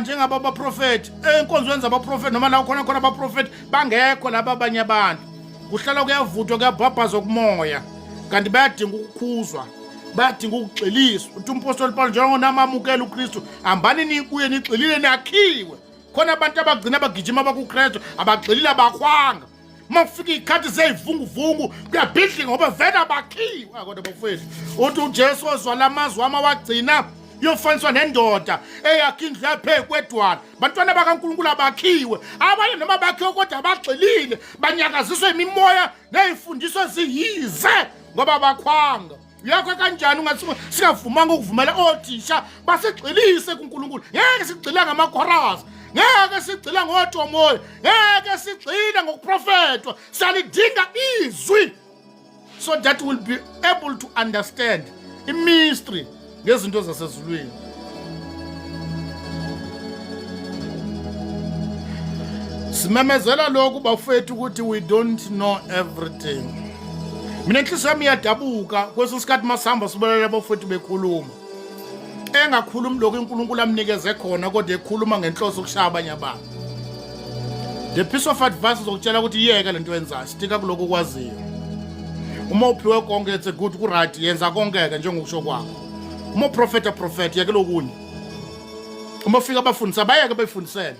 njengaba abaprofeti enkonzweni zabaprofeti noma la khona abaprofeti bangekho laba abanye abantu kuhlala kuyavuthwa kuyabhabhaza kumoya kanti bayadinga ukukhuzwa bayadinga ukugxiliswa uthi umpostoli Paulo njengonamamukela uKristu hambani nibuye nigxilile nakhiwe khona abantu abagcina bagijima bakuKristu abagxilile abakhwanga uma kufika ikhathi zeyivunguvungu kuyabhidlinga ngoba vele abakhiwe kodwa bafowethu uthi uJesu ozwala amazwi wagcina yofaniswa nendoda eyakhe indlu yaphe kwedwana bantwana bakaNkulunkulu abakhiwe abanye noma bakhiwe kodwa abagxilile banyakaziswe imimoya nezifundiso eziyize ngoba bakhwanga yakho kanjani ungathi singavumanga ukuvumela othisha basigxilise kuNkulunkulu ngeke sigxila ngamakhorasi ngeke sigxila ngotomoya ngeke sigxila ngokuprofetwa salidinga izwi so that will be able to understand imystery ngezinto zasezulwini simemezela lokhu bafethu ukuthi we don't know everything mina inhliziyo yami iyadabuka kwesikhathi masihamba sibolela bafethu bekhuluma engakhulumi lokho uNkulunkulu amnikeze khona kodwa ekhuluma ngenhloso ukushaya abanye abantu the piece of advice uzokutshela ukuthi yeka lento yenzayo stika kuloko okwaziyo uma uphiwe konke it's a good ku-right yenza konke-ke njengokusho kwakho uma uprofeta yeke lokunye uma ufika abafundisa bayeke befundisele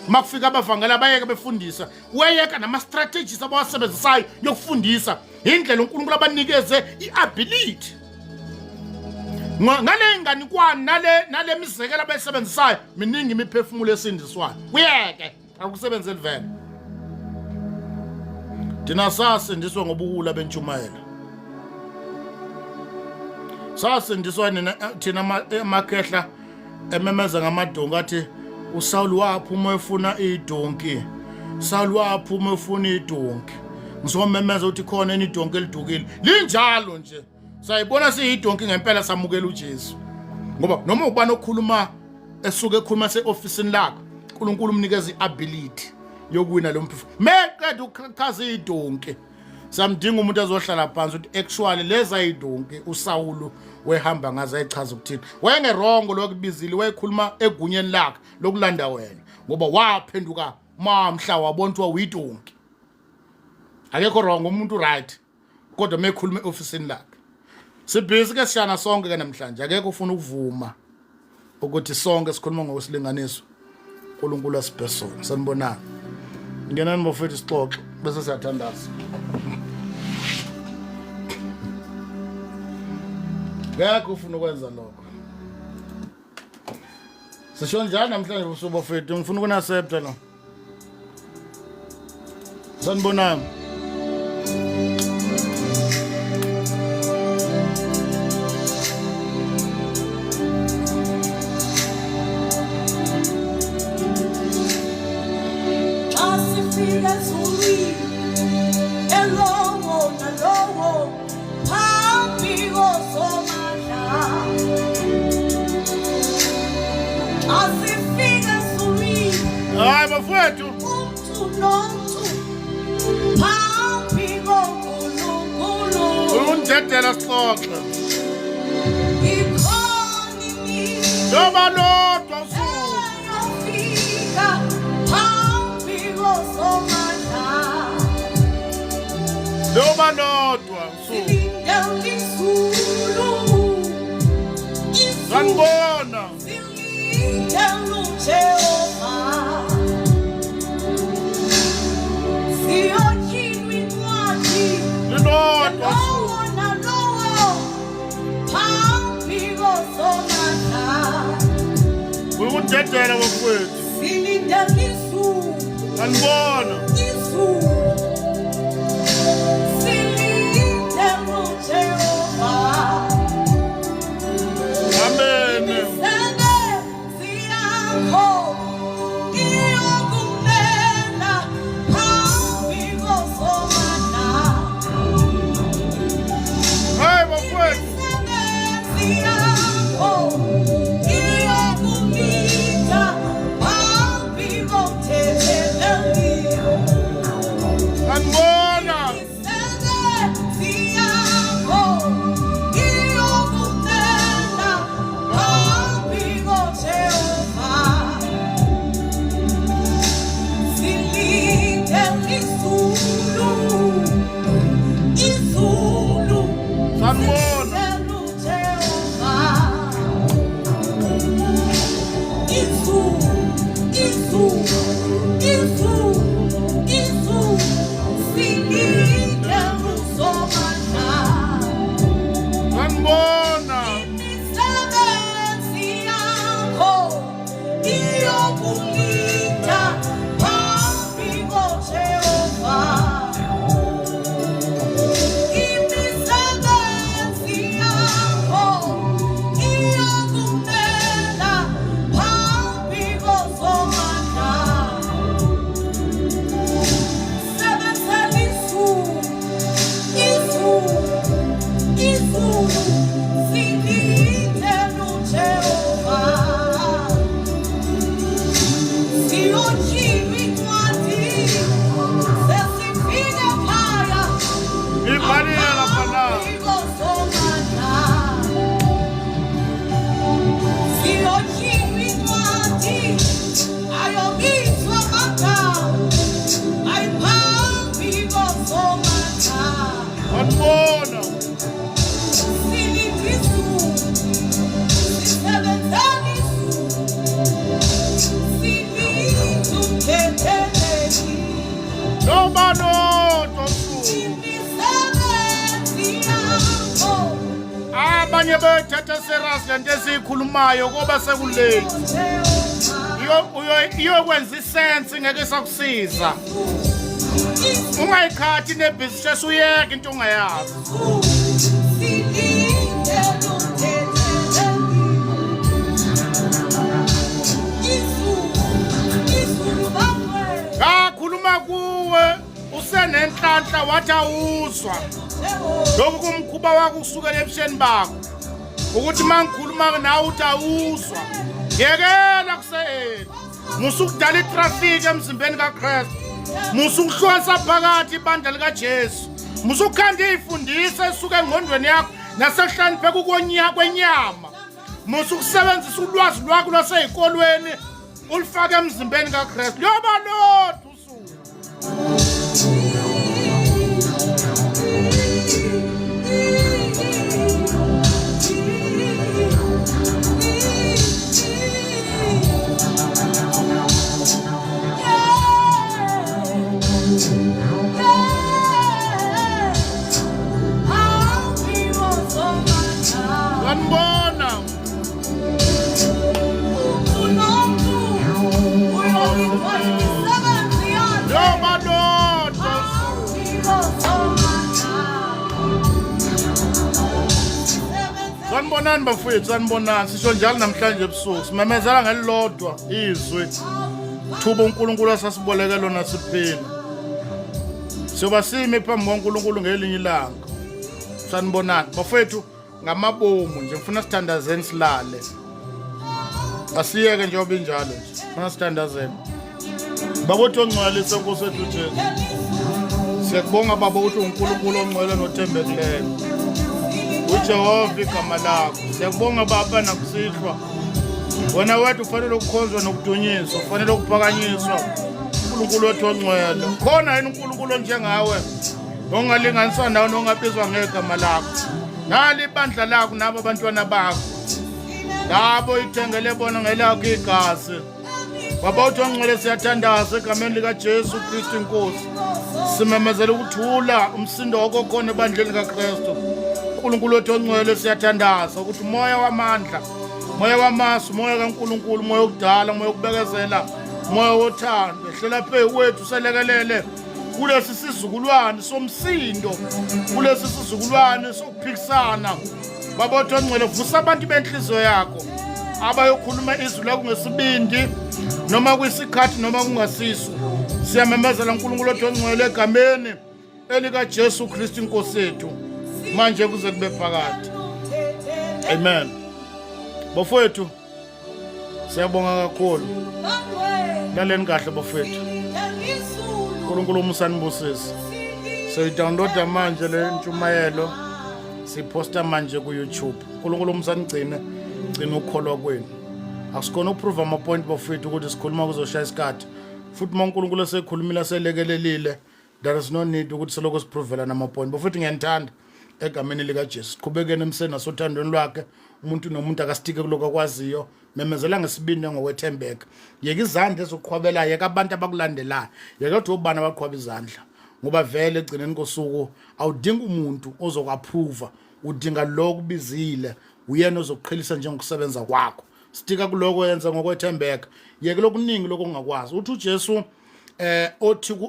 uma kufika abavangela bayeke befundisa weyeka nama-strategies abawasebenzisayo yokufundisa indlela uNkulunkulu abanikeze i-ability ngale inganikwane nale mizekelo abayisebenzisayo miningi imiphefumulo esindiswayo kuyeke akusebenzeli vele thina sasindiswa ngobuwula bentshumayelo sasindiswa thina amakhehla ememeza ngamadonki athi uSawuli waphuma efuna idonki Sawuli waphuma efuna idonki ngizomemeza ukuthi khona idonki elidukile linjalo nje sayibona siyidonki ngempela samukela uJesu ngoba noma ubani okhuluma esuke ekhuluma seofisini lakho uNkulunkulu umnikeza iability yokuwina lo mphefumulo meqeda ukukhaza idonki samdinga umuntu azohlala phansi ukuthi actually leza idonki uSawulu wehamba ngaze ayichaza ukuthini wayengerongo lokubizile wayekhuluma egunyeni lakhe lokulanda wena ngoba waphenduka mamhla wabona ukuthi uyidonki akekho wrong umuntu right kodwa mekhuluma eofisini lakhe sibhizi ke sishana sonke ke namhlanje akekho ufuna ukuvuma ukuthi sonke sikhuluma ngokusilinganiso uNkulunkulu asibhesona sanibonana ngenani bafethu sixoxe bese siyathandaza ngeke ufuna ukwenza lokho sisho njani namhlanje bafethu ngifuna ukunaccepta lo sanibonana Hayi bafowethu undedela sixoxe noma lodwa noma sanibona silinde uJehova siyotyhilwa incwadi lilodwa ukudedela bafowethu silindele izulu sanibona silinde uJehova amen imisebenzi yakho iyokumela phambi kosomana hey bafowethu imisebenzi yakho iyokumita phambi komthetheleli sanibona imisebenzi yakho iyokumela phambi koJehova silinde izulu sanibona sanibona ibhalile lapha na sanibona noma nodwa abanye bethatha serious lento esiyikhulumayo ngoba sekulate iyokwenza isense ngeke sakusiza ungayikhathi nebhizinesi uyeke into ongayazi ngakhuluma kuwe usenenhlanhla wathi awuzwa lokhu kumkhuba wakho kusukela ebusheni bakho ukuthi mangikhuluma nawe uthi awuzwa yekela kuseyeni musukudala itraffic emzimbeni kaKristu musukuhlwanisa phakathi ibandla likaJesu musukhanda izifundise esuka engqondweni yakho nasehlanipheka kwenyama musukusebenzisa ulwazi lwakho lwaseyikolweni ulifake emzimbeni kaKristu yoba lodwa usuku sanibona yoba lodwa sanibonani bafowethu sanibonani sisho njalo namhlanje ebusuku simemezela ngelilodwa izwi thuba uNkulunkulu asasiboleke lona siphila siyoba sime phambi kaNkulunkulu ngelinye ilanga sanibonani bafowethu ngamabomu nje ngifuna sithandazeni silale asiyeke njengoba injalo nje ngifuna sithandazeni baba uthi ongcwalise Nkosi wethu Jesu siyakubonga baba uthi uNkulunkulu ongcwele nothembekileyo uJehova igama lakho siyakubonga baba nakusihlwa wena wethu ufanele ukukhonzwa nokudunyiswa ufanele ukuphakanyiswa uNkulunkulu wethu ongcwele khona yini uNkulunkulu njengawe ongalinganiswa nawe nongabizwa ngegama lakho nali ibandla lakho nabo abantwana bakho labo ithengele bona ngelakho igazi. Baba uthi ongcwele siyathandaza egameni likaJesu Kristu inkosi. Simemezela ukuthula umsindo okokhona ebandleni kaKristu. uNkulunkulu wethu ongcwele siyathandaza ukuthi umoya wamandla, umoya wamasu, umoya kaNkulunkulu, umoya okudala, umoya okubekezela, umoya wothando ehlela phezu kwethu selekelele kulesi sizukulwane somsindo, kulesi sizukulwane sokuphikisana. Baba wethu ongcwele vusa abantu benhliziyo yakho abayokhuluma izwi lakho ngesibindi noma kwisikhathi noma kungasiso. Siyamemezela uNkulunkulu wethu ongcwele egameni elikaJesu Kristu inkosi yethu manje kuze kube phakade. Amen. Bafowethu siyabonga kakhulu. Laleni kahle bafowethu. uNkulunkulu umusanibusise. Siyidownloada manje le ntshumayelo siposta manje ku YouTube. uNkulunkulu umusanigcine, gcina ukukholwa kwenu. Akusikona ukuprove ama point bafowethu ukuthi sikhuluma kuzoshaya isikhathi. Futhi uma uNkulunkulu esekhulumile selekelelile, there is no need ukuthi seloko siprovela nama point. Bafowethu ngiyanithanda egameni likaJesu. Siqhubekeni emseni nasothandweni lwakhe. Umuntu nomuntu akastike kuloko akwaziyo. Memezela ngesibindi ngokwethembeka. Yeka izandla ezoqhwabela, yeka abantu abakulandelayo. Yeka uthi ubani abaqhwaba izandla. Ngoba vele egcineni kosuku awudinga umuntu ozokapprove, udinga lo kubizile, uyena ozokuqhelisa njengokusebenza kwakho. Stika kuloko yenza ngokwethembeka. Yeke lokuningi lokho ungakwazi. Uthi uJesu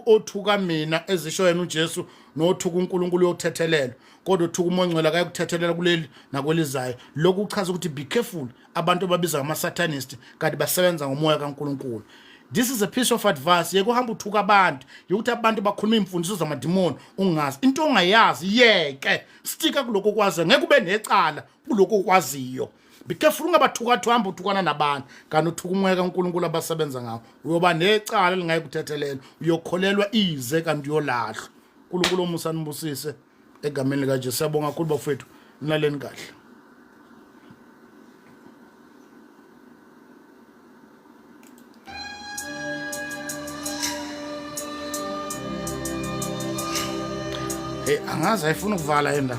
othuka mina ezisho yena uJesu nothuka uNkulunkulu yokuthethelela, kodwa uthuka uMongcwele akayokuthethelela kuleli nakwelizayo. Lokhu kuchaza ukuthi be careful abantu ababiza ama-satanist kanti basebenza ngomoya kaNkulunkulu. This is a piece of advice. Yeke uhamba uthuka abantu, yokuthi abantu bakhuluma imfundiso zamadimoni ungazi. Into ongayazi yeke stika kuloko kwazi, ngeke ube necala kuloko kwaziyo. Be careful ungabathuka hamba uthukana nabantu kanti uthuka umoya kaNkulunkulu abasebenza ngawo. Uyoba necala lingaye kuthethelela, uyokholelwa ize kanti uyolahlwa. uNkulunkulu umusanibusise egameni likaJesu. Siyabonga kakhulu bafowethu, nilaleni kahle. Angazi ayifuna ukuvala yena.